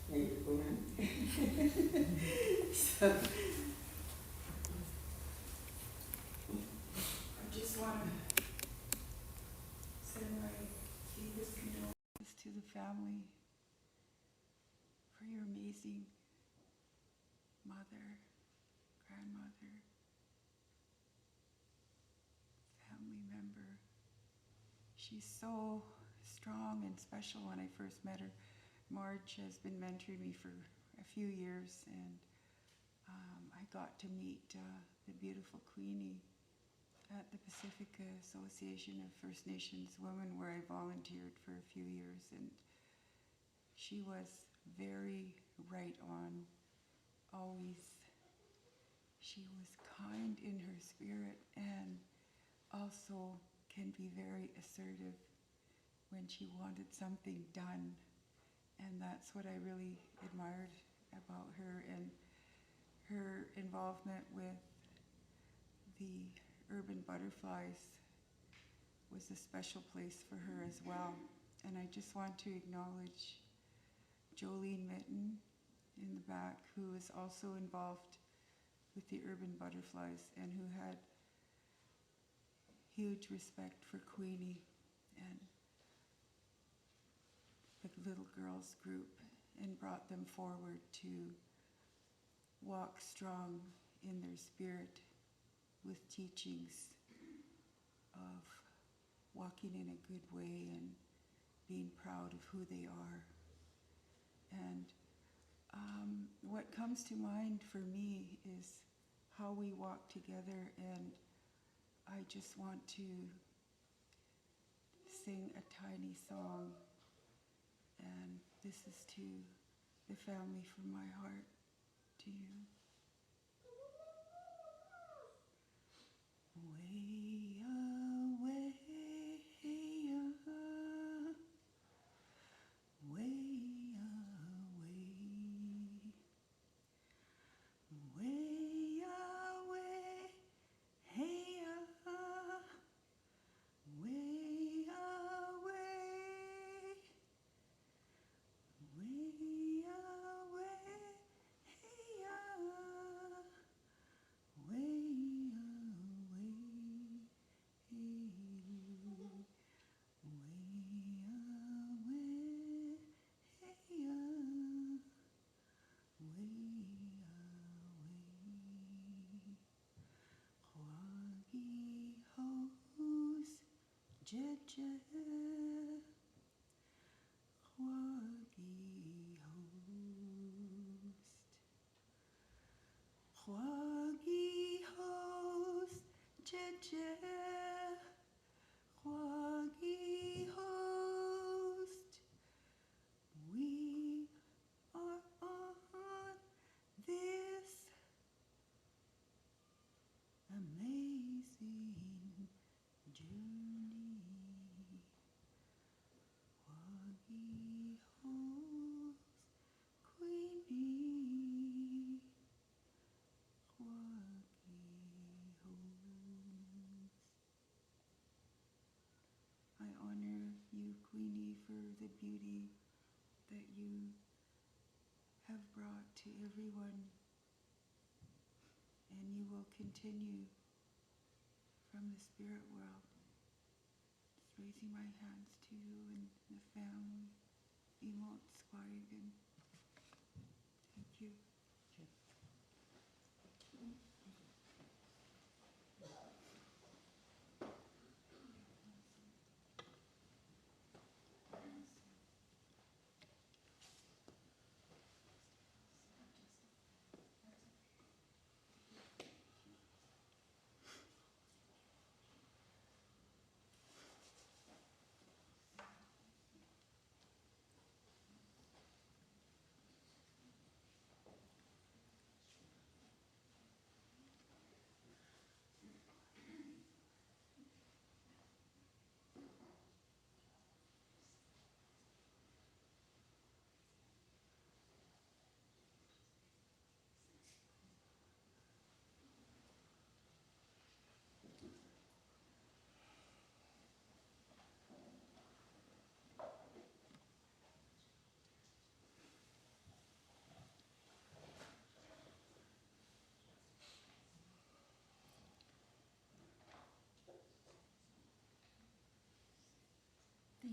Native Women. So I just want to send my deepest condolences to the family for your amazing mother, grandmother, family member. She's so strong and special. When I first met her, Marge has been mentoring me for a few years, and I got to meet the beautiful Queenie at the Pacific Association of First Nations Women, where I volunteered for a few years, and she was very right on, always. She was kind in her spirit and also can be very assertive when she wanted something done. And that's what I really admired about her, and her involvement with the urban butterflies was a special place for her as well. And I just want to acknowledge Jolene Mitten in the back, who is also involved with the urban butterflies and who had huge respect for Queenie and the little girls group, and brought them forward to walk strong in their spirit with teachings of walking in a good way and being proud of who they are. And what comes to mind for me is how we walk together, and I just want to sing a tiny song, and this is to the family from my heart, to you. Way away, way away, way away, hey, way away, way away, hey, way away, Wagi host, Jeje, Wagi host, we are on this amazing journey. Wagi host, Queenie. I honor you, Queenie, for the beauty that you have brought to everyone, and you will continue from the spirit world. Just raising my hands to you and the family. Emot Squarigan. Thank you.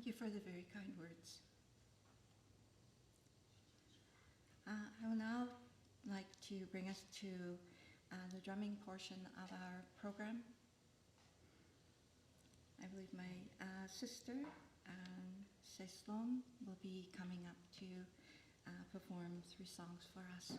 Thank you for the very kind words. I will now like to bring us to the drumming portion of our program. I believe my sister, Seslom, will be coming up to perform 3 songs for us.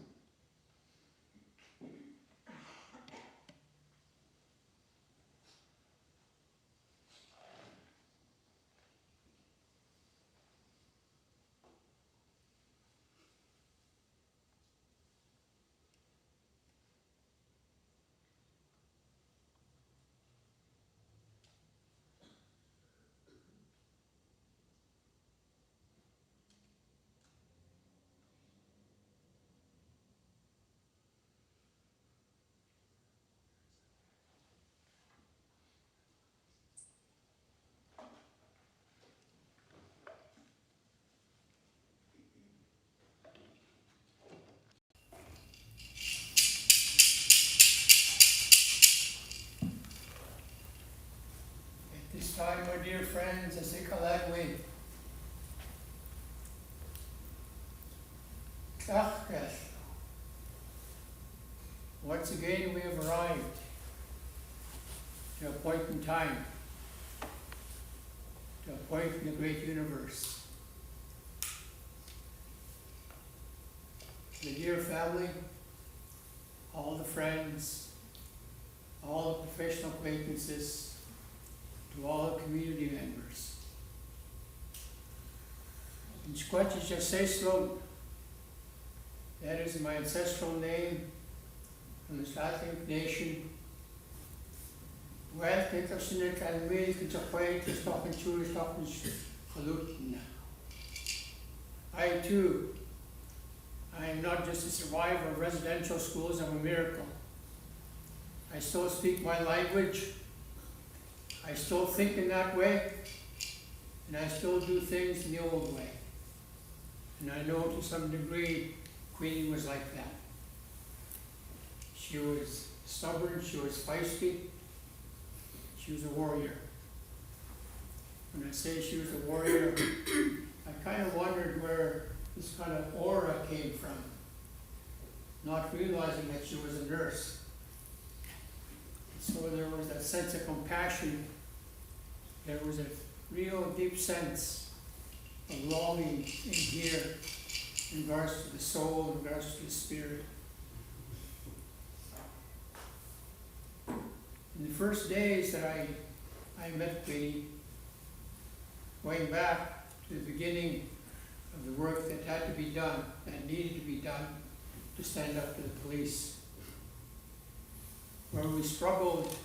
This time, my dear friends, as they Kalagwe, once again we have arrived to a point in time, to a point in the great universe. The dear family, all the friends, all the professional acquaintances, to all the community members. In Squatch Seslom, that is my ancestral name from the Slavic nation. I too, I am not just a survivor of residential schools, I'm a miracle. I still speak my language. I still think in that way, and I still do things in the old way. And I know to some degree, Queenie was like that. She was stubborn, she was feisty, she was a warrior. When I say she was a warrior, I kind of wondered where this kind of aura came from, not realizing that she was a nurse. So there was that sense of compassion. There was a real deep sense of longing in here in regards to the soul, in regards to the spirit. In the first days that I met Queenie, going back to the beginning of the work that had to be done, that needed to be done to stand up to the police, where we struggled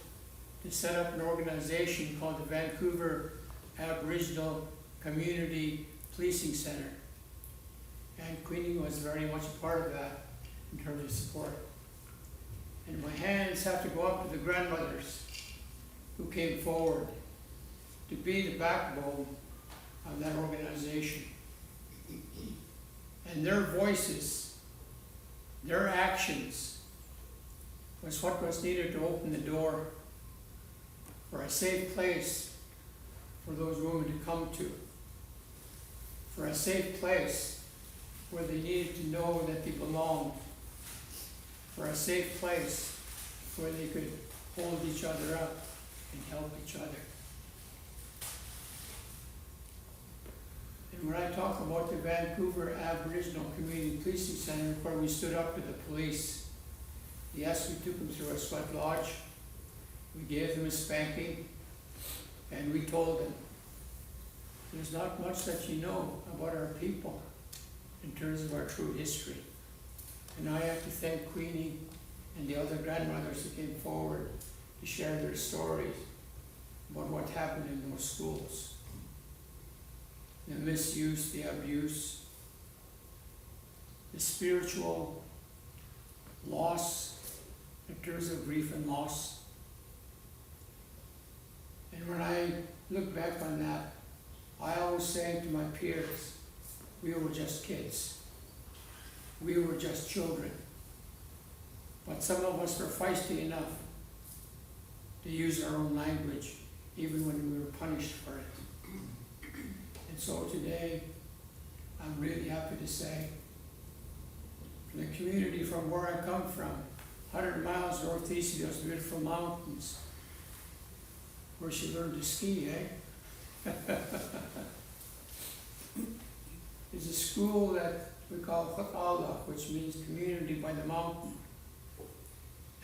to set up an organization called the Vancouver Aboriginal Community Policing Center. And Queenie was very much a part of that in terms of support. And my hands have to go up to the grandmothers who came forward to be the backbone of that organization. And their voices, their actions, was what was needed to open the door for a safe place for those women to come to, for a safe place where they needed to know that they belonged, for a safe place where they could hold each other up and help each other. And when I talk about the Vancouver Aboriginal Community Policing Center, where we stood up to the police, yes, we took them through a sweat lodge, we gave them a spanking, and we told them, there's not much that you know about our people in terms of our true history. And I have to thank Queenie and the other grandmothers who came forward to share their stories about what happened in those schools. The misuse, the abuse, the spiritual loss in terms of grief and loss. And when I look back on that, I always say to my peers, we were just kids. We were just children. But some of us were feisty enough to use our own language, even when we were punished for it. so today, I'm really happy to say, from the community from where I come from, 100 miles northeast of those beautiful mountains, where she learned to ski, eh? Is a school that we call Hut'ala, which means community by the mountain.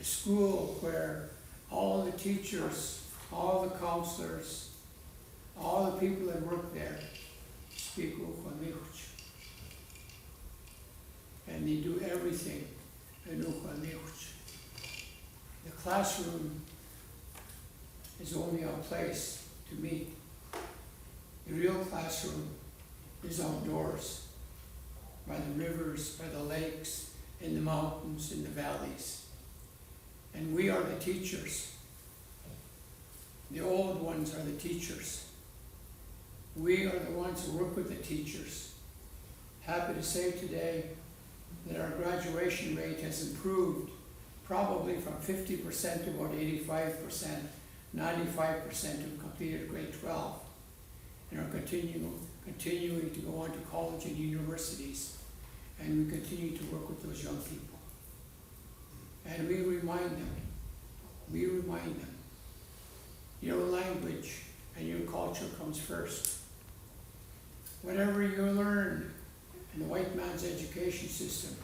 A school where all the teachers, all the counselors, all the people that work there speak Uqanihuch. And they do everything in Uqanihuch. The classroom is only a place to meet. The real classroom is outdoors, by the rivers, by the lakes, in the mountains, in the valleys. And we are the teachers. The old ones are the teachers. We are the ones who work with the teachers. Happy to say today that our graduation rate has improved probably from 50% to about 85%, 95% who completed grade 12 and are continuing to go on to college and universities. And we continue to work with those young people. And we remind them, your language and your culture comes first. Whatever you learn in the white man's education system,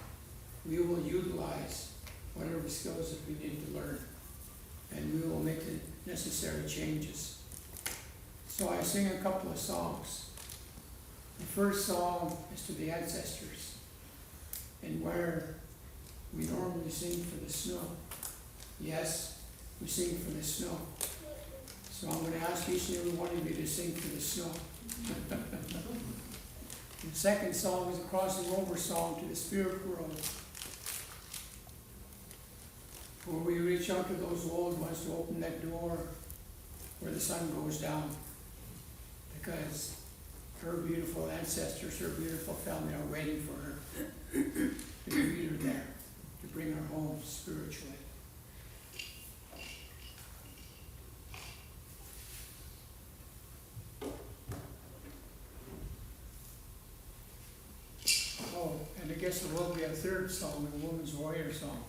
we will utilize whatever skills that we need to learn, and we will make the necessary changes. So I sing a couple of songs. The first song is to the ancestors, and where we normally sing for the snow. Yes, we sing for the snow. So I'm going to ask each and every one of you to sing for the snow. The second song is a crossing over song to the spirit world, where we reach out to those old ones to open that door where the sun goes down, because her beautiful ancestors, her beautiful family are waiting for her to meet her there, to bring her home spiritually. Oh, and I guess there will be a third song, a woman's warrior song.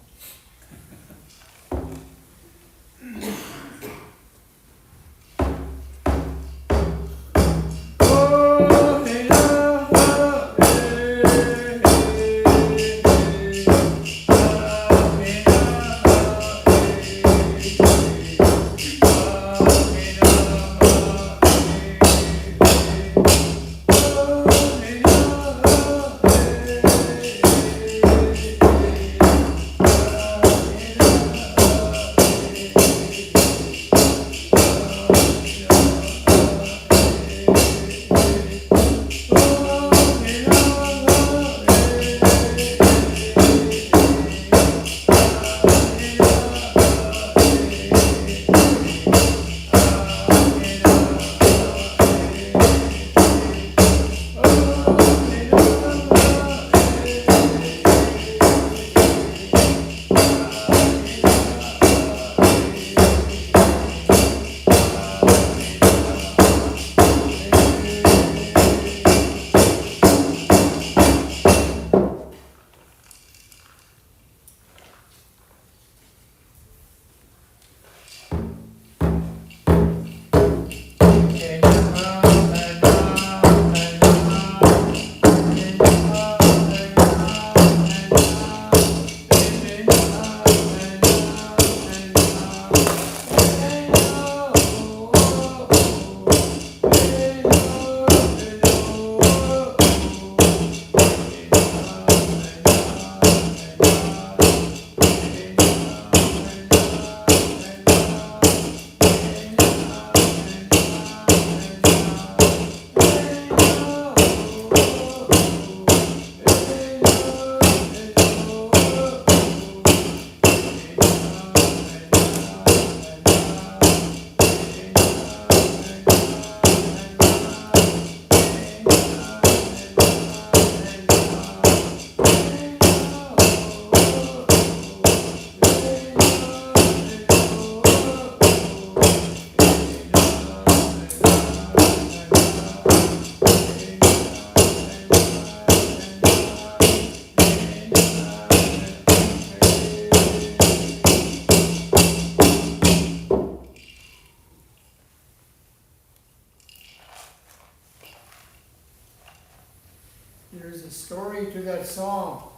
story to that song.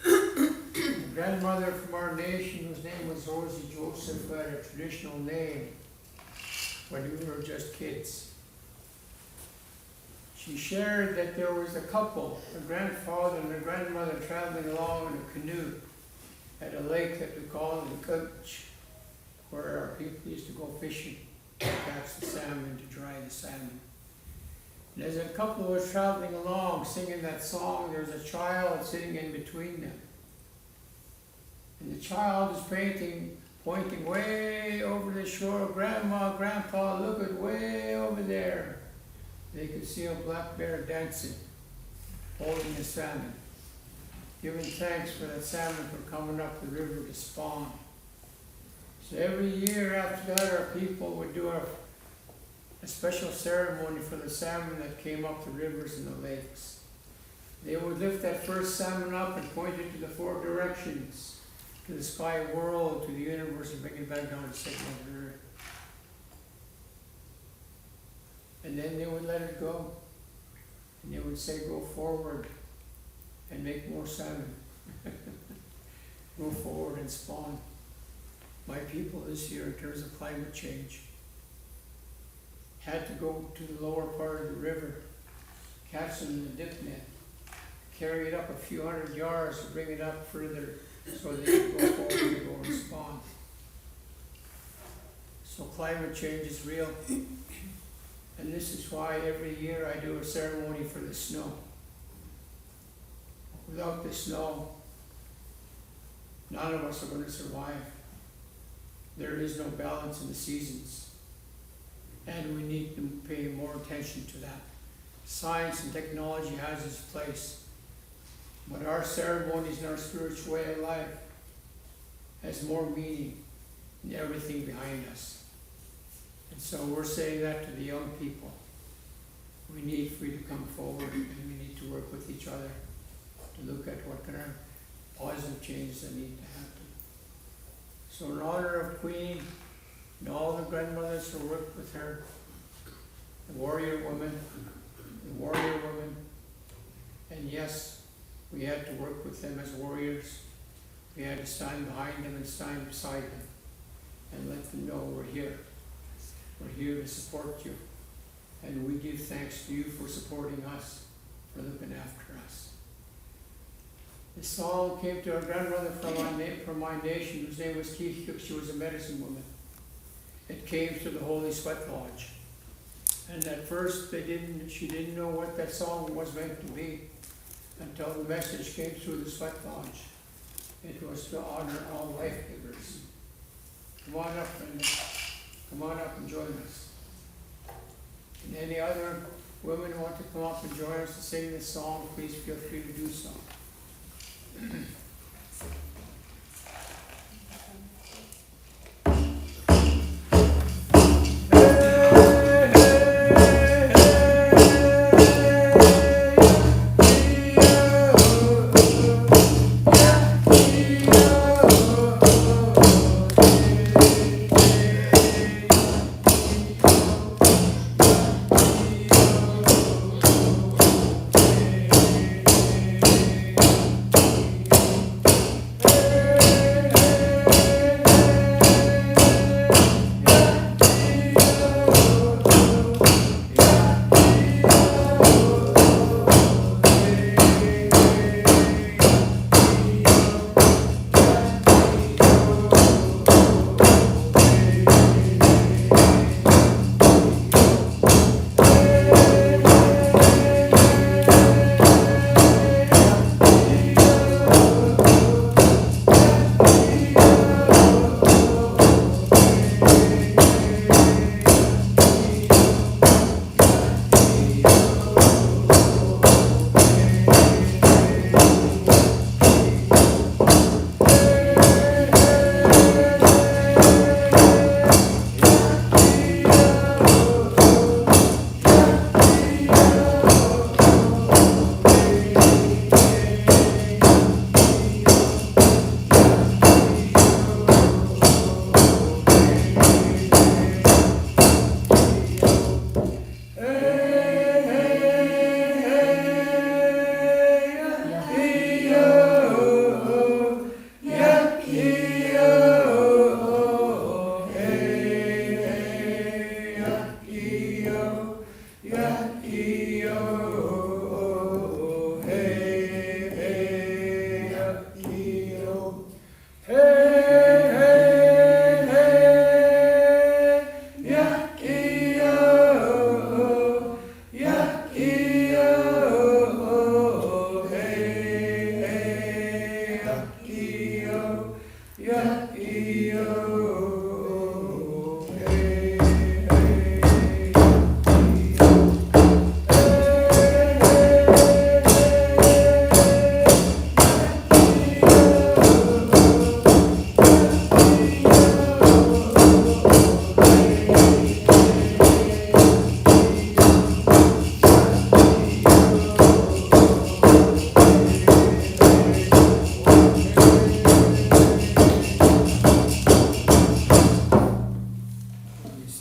The grandmother from our nation, whose name was Rosie Joseph, who had a traditional name when we were just kids. She shared that there was a couple, a grandfather and a grandmother, traveling along in a canoe at a lake that we called the Gulch, where our people used to go fishing to catch the salmon, to dry the salmon. And as a couple was traveling along singing that song, there was a child sitting in between them. And the child is pointing way over the shore. Grandma, Grandpa, look at way over there. They could see a black bear dancing, holding a salmon, giving thanks for that salmon for coming up the river to spawn. So every year after that, our people would do a special ceremony for the salmon that came up the rivers and the lakes. They would lift that first salmon up and point it to the four directions, to the sky world, to the universe, and bring it back down to second Mother Earth. And then they would let it go, and they would say, go forward and make more salmon. Go forward and spawn. My people this year, in terms of climate change, had to go to the lower part of the river, catch them in the dip net, carry it up a few hundred yards to bring it up further so they could go forward and go and spawn. So climate change is real. And this is why every year I do a ceremony for the snow. Without the snow, none of us are going to survive. There is no balance in the seasons. And we need to pay more attention to that. Science and technology has its place. But our ceremonies and our spiritual way of life has more meaning than everything behind us. And so we're saying that to the young people. We need for you to come forward, and we need to work with each other to look at what kind of positive changes that need to happen. So in honor of Queenie and all the grandmothers who worked with her, the warrior woman, and yes, we had to work with them as warriors. We had to stand behind them and stand beside them and let them know we're here. We're here to support you. And we give thanks to you for supporting us, for looking after us. This song came to our grandmother from my nation, whose name was Keith. She was a medicine woman. It came to the Holy Sweat Lodge. And at first she didn't know what that song was meant to be until the message came through the Sweat Lodge. It was to honor all life givers. Come on up, Brenda. Come on up and join us. And any other women who want to come up and join us to sing this song, please feel free to do so.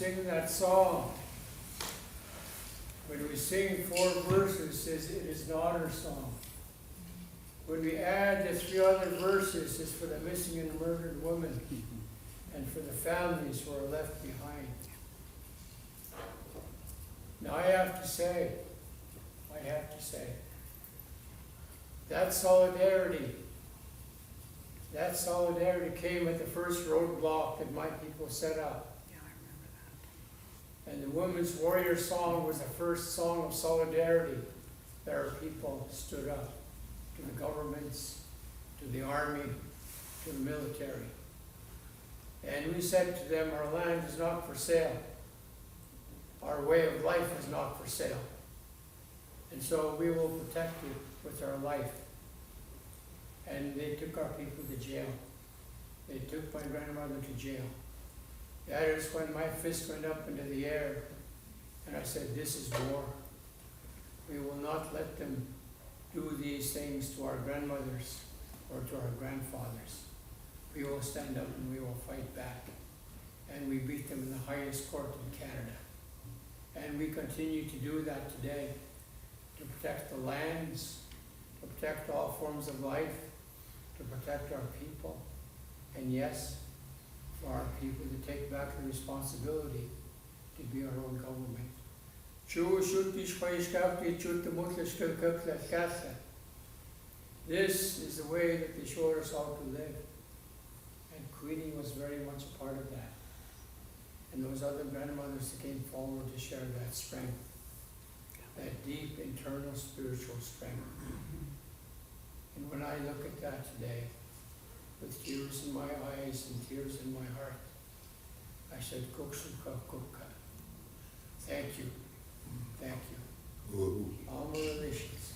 sing that song, when we sing 4 verses, it is an honor song. When we add the 3 other verses, it's for the missing and murdered women and for the families who are left behind. Now I have to say, that solidarity came at the first roadblock that my people set up. And the Women's Warrior Song was the first song of solidarity that our people stood up to the governments, to the army, to the military. And we said to them, our land is not for sale. Our way of life is not for sale. And so we will protect you with our life. And they took our people to jail. They took my grandmother to jail. That is when my fist went up into the air and I said, this is war. We will not let them do these things to our grandmothers or to our grandfathers. We will stand up and we will fight back. And we beat them in the highest court in Canada. And we continue to do that today to protect the lands, to protect all forms of life, to protect our people, and yes, for our people to take back the responsibility to be our own government. This is the way that they showed us how to live. And Queenie was very much a part of that. And those other grandmothers that came forward to share that strength, that deep internal spiritual strength. And when I look at that today, with tears in my eyes and tears in my heart, I said, Kukshuka Kuka. Thank you. Thank you. All my relations.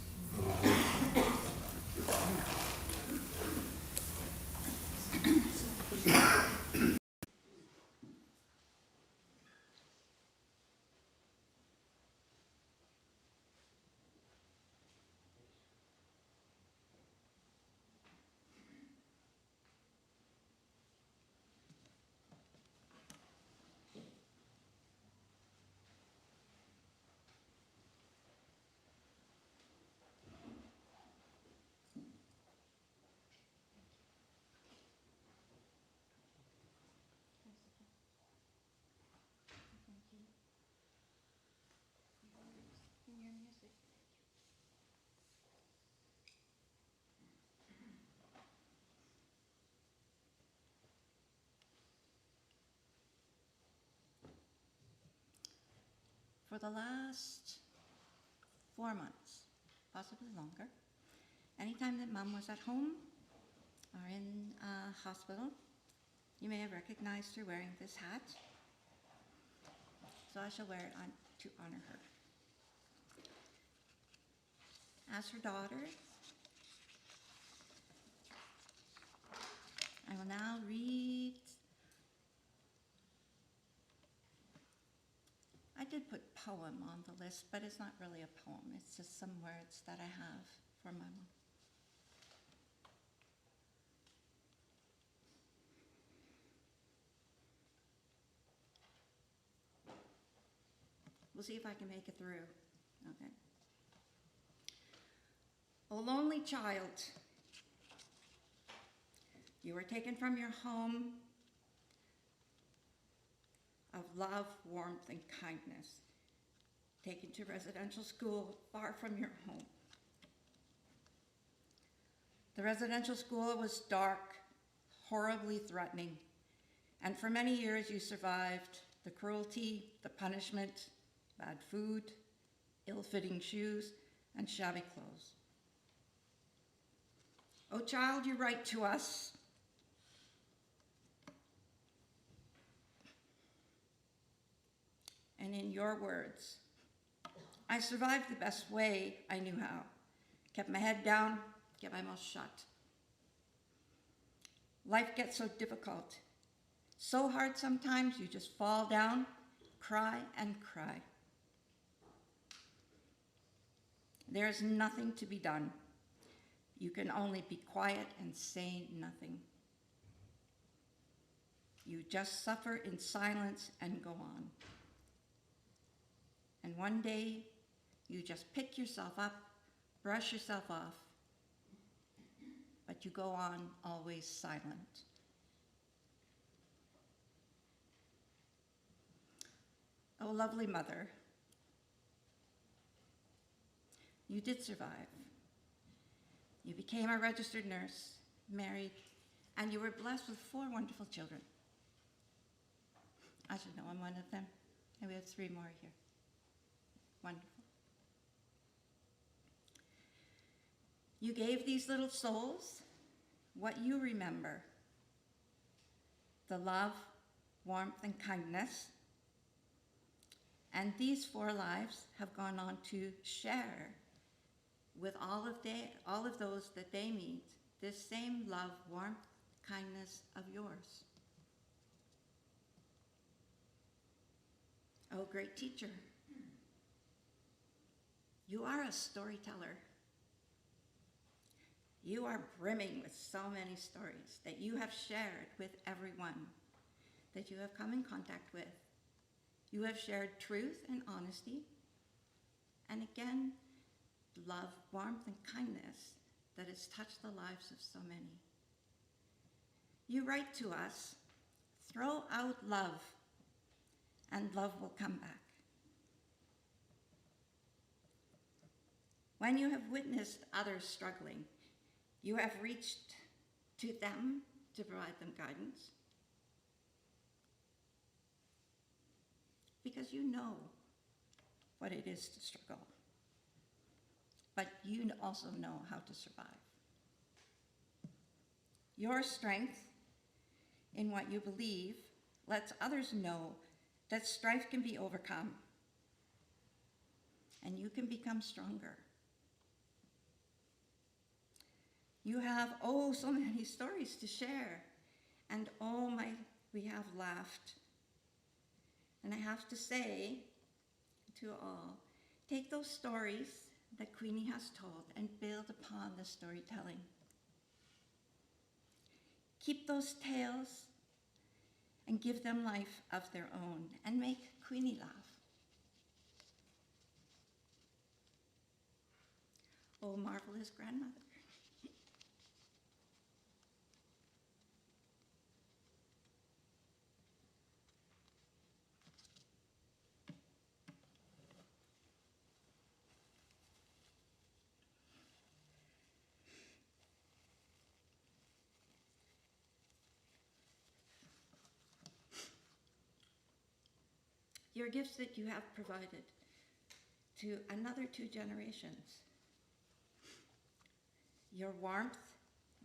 For the last 4 months, possibly longer, anytime that Mom was at home or in a hospital, you may have recognized her wearing this hat. So I shall wear it on to honor her. As her daughter, I will now read. I did put poem on the list, but it's not really a poem. It's just some words that I have for my mom. We'll see if I can make it through. Okay. O lonely child, you were taken from your home of love, warmth, and kindness, taken to residential school far from your home. The residential school was dark, horribly threatening, and for many years you survived the cruelty, the punishment, bad food, ill-fitting shoes, and shabby clothes. O child, you write to us. And in your words, I survived the best way I knew how. Kept my head down, kept my mouth shut. Life gets so difficult, so hard sometimes you just fall down, cry and cry. There is nothing to be done. You can only be quiet and say nothing. You just suffer in silence and go on. And one day, you just pick yourself up, brush yourself off, but you go on always silent. Oh, lovely mother, you did survive. You became a registered nurse, married, and you were blessed with 4 wonderful children. I should know I'm one of them, and we have 3 more here. Wonderful. You gave these little souls what you remember: the love, warmth, and kindness. And these 4 lives have gone on to share with all of those that they meet this same love, warmth, kindness of yours. Oh, great teacher, you are a storyteller. You are brimming with so many stories that you have shared with everyone that you have come in contact with. You have shared truth and honesty, and again, love, warmth, and kindness that has touched the lives of so many. You write to us, throw out love, and love will come back. When you have witnessed others struggling, you have reached to them to provide them guidance, because you know what it is to struggle, but you also know how to survive. Your strength in what you believe lets others know that strife can be overcome and you can become stronger. You have, oh, so many stories to share, and oh my, we have laughed. And I have to say to all, take those stories that Queenie has told and build upon the storytelling. Keep those tales and give them life of their own and make Queenie laugh. Oh, marvelous grandmother. Your gifts that you have provided to another 2 generations. Your warmth,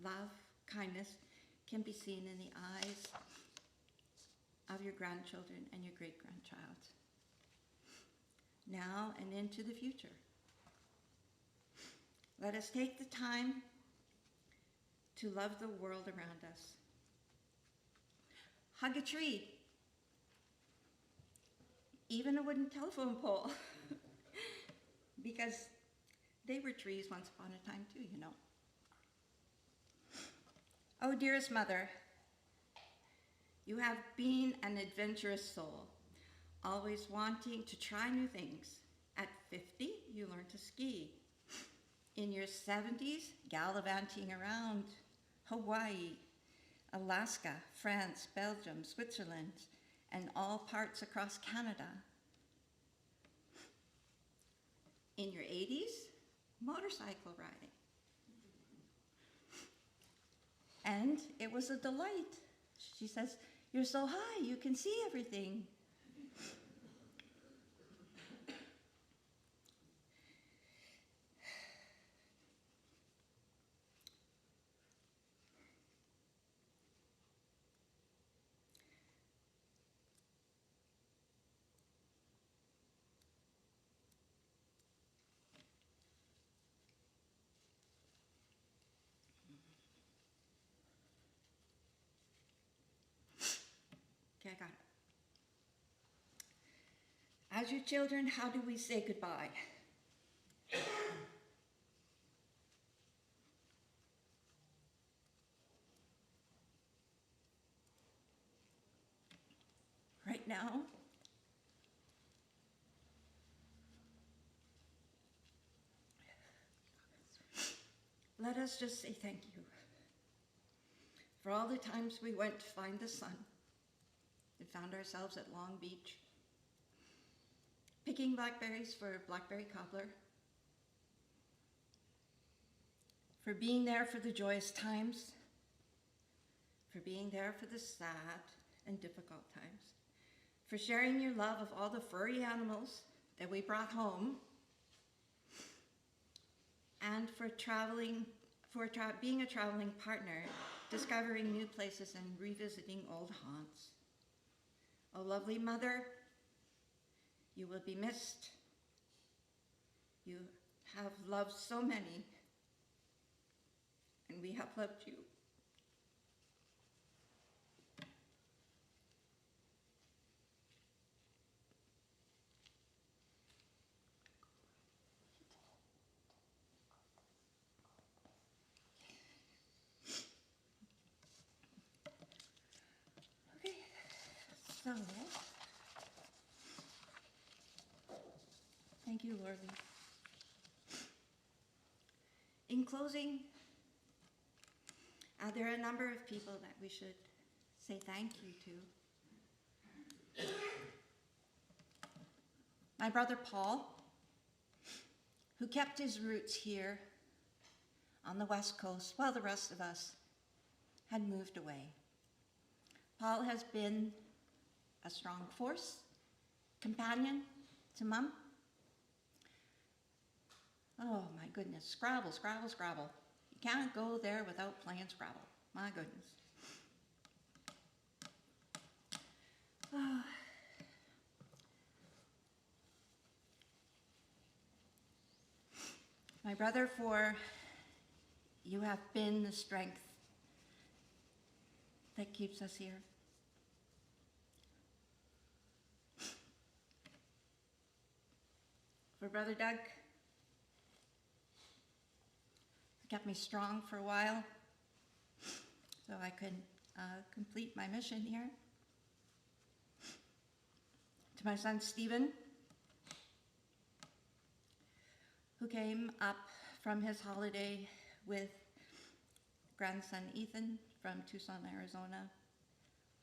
love, kindness can be seen in the eyes of your grandchildren and your great-grandchild, now and into the future. Let us take the time to love the world around us. Hug a tree, even a wooden telephone pole, because they were trees once upon a time too, you know. Oh, dearest mother, you have been an adventurous soul, always wanting to try new things. At 50, you learned to ski. In your 70s, gallivanting around Hawaii, Alaska, France, Belgium, Switzerland, and all parts across Canada. In your 80s, motorcycle riding. And it was a delight. She says, "You're so high, you can see everything." Okay, I got it. As your children, how do we say goodbye? now, let us just say thank you for all the times we went to find the sun and found ourselves at Long Beach, picking blackberries for blackberry cobbler, for being there for the joyous times, for being there for the sad and difficult times, for sharing your love of all the furry animals that we brought home, and for being a traveling partner, discovering new places and revisiting old haunts. Oh, lovely mother, you will be missed. You have loved so many, and we have loved you. Okay, so, thank you, Lord. In closing, there are a number of people that we should say thank you to. My brother Paul, who kept his roots here on the West Coast while the rest of us had moved away. Paul has been a strong force, companion to Mum. Oh my goodness, Scrabble, Scrabble, Scrabble. You can't go there without playing Scrabble, my goodness. Oh. My brother, for you have been the strength that keeps us here. For Brother Doug, kept me strong for a while so I could complete my mission here. To my son Stephen, who came up from his holiday with grandson Ethan from Tucson, Arizona.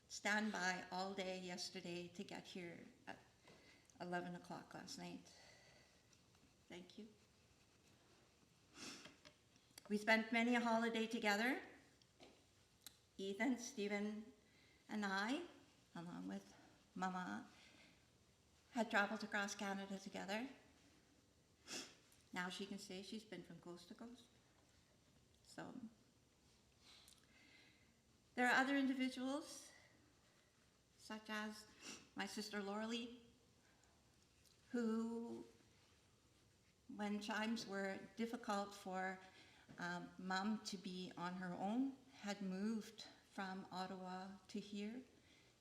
Stand by all day yesterday to get here at 11 o'clock last night. Thank you. We spent many a holiday together. Ethan, Stephen, and I, along with Mama, had traveled across Canada together. Now she can say she's been from coast to coast. So, there are other individuals, such as my sister Lauralee, who, when times were difficult for Mom to be on her own, had moved from Ottawa to here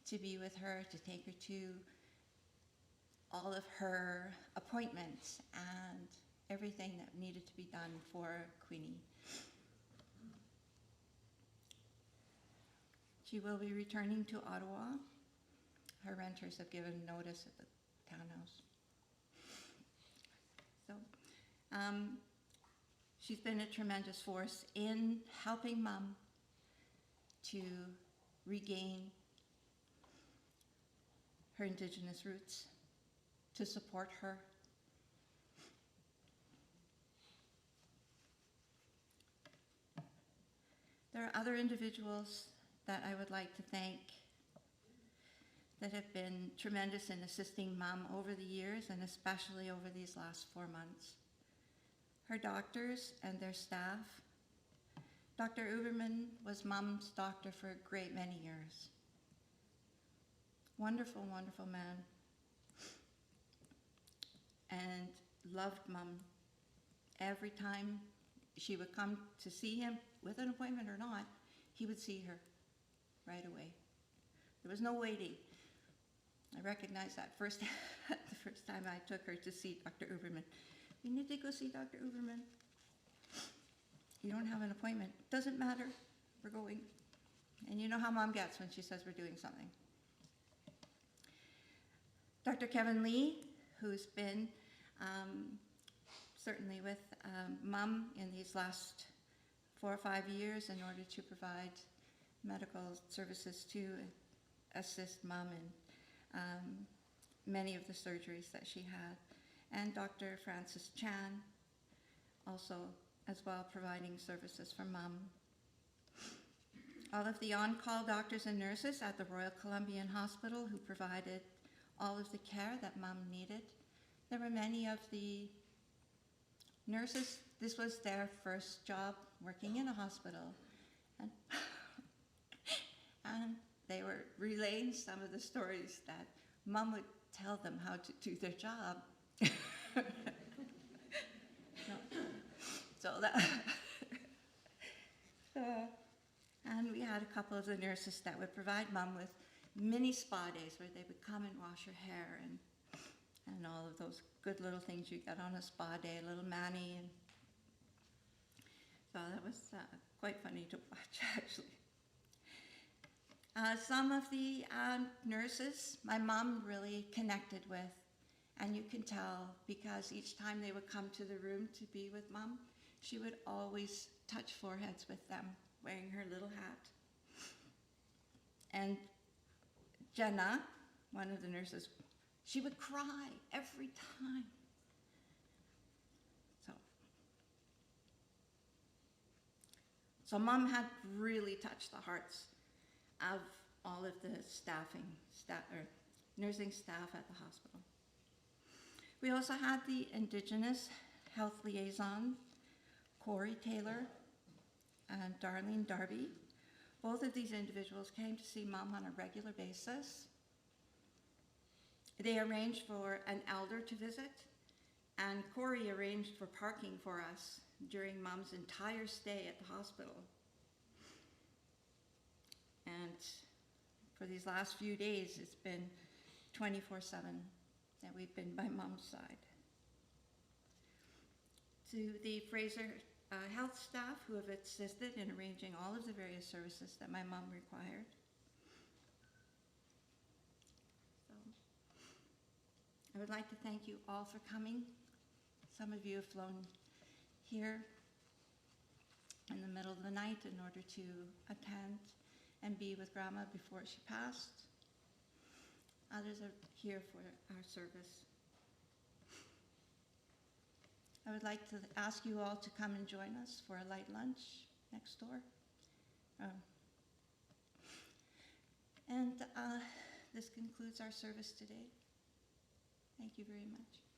to be with her, to take her to all of her appointments and everything that needed to be done for Queenie. She will be returning to Ottawa. Her renters have given notice at the townhouse. So, she's been a tremendous force in helping Mom to regain her Indigenous roots, to support her. There are other individuals that I would like to thank that have been tremendous in assisting Mom over the years, and especially over these last 4 months. Her doctors and their staff. Dr. Uberman was Mom's doctor for a great many years. Wonderful, wonderful man. And loved Mom. Every time she would come to see him, with an appointment or not, he would see her right away. There was no waiting. I recognized that the first time I took her to see Dr. Uberman. We need to go see Dr. Uberman. You don't have an appointment. Doesn't matter. We're going. And you know how Mom gets when she says we're doing something. Dr. Kevin Lee, who's been certainly with Mum in these last 4 or 5 years in order to provide medical services to assist Mum in many of the surgeries that she had. And Dr. Francis Chan, also as well providing services for Mum. All of the on-call doctors and nurses at the Royal Columbian Hospital who provided all of the care that Mum needed. There were many of the nurses, this was their first job working in a hospital. And, and they were relaying some of the stories that Mum would tell them how to do their job. So that, and we had a couple of the nurses that would provide Mum with mini spa days where they would come and wash her hair and all of those good little things you get on a spa day, a little mani, and so that was quite funny to watch actually. Some of the nurses my mom really connected with, and you can tell because each time they would come to the room to be with Mom, she would always touch foreheads with them, wearing her little hat. And Jenna, one of the nurses, she would cry every time. So Mom had really touched the hearts of all of the nursing staff at the hospital. We also had the Indigenous Health Liaison, Corey Taylor and Darlene Darby. Both of these individuals came to see Mom on a regular basis. They arranged for an elder to visit, and Corey arranged for parking for us during Mom's entire stay at the hospital. And for these last few days, it's been 24/7 that we've been by Mom's side. To the Fraser health staff who have assisted in arranging all of the various services that my mom required. So, I would like to thank you all for coming. Some of you have flown here in the middle of the night in order to attend and be with Grandma before she passed. Others are here for our service. I would like to ask you all to come and join us for a light lunch next door. And this concludes our service today. Thank you very much.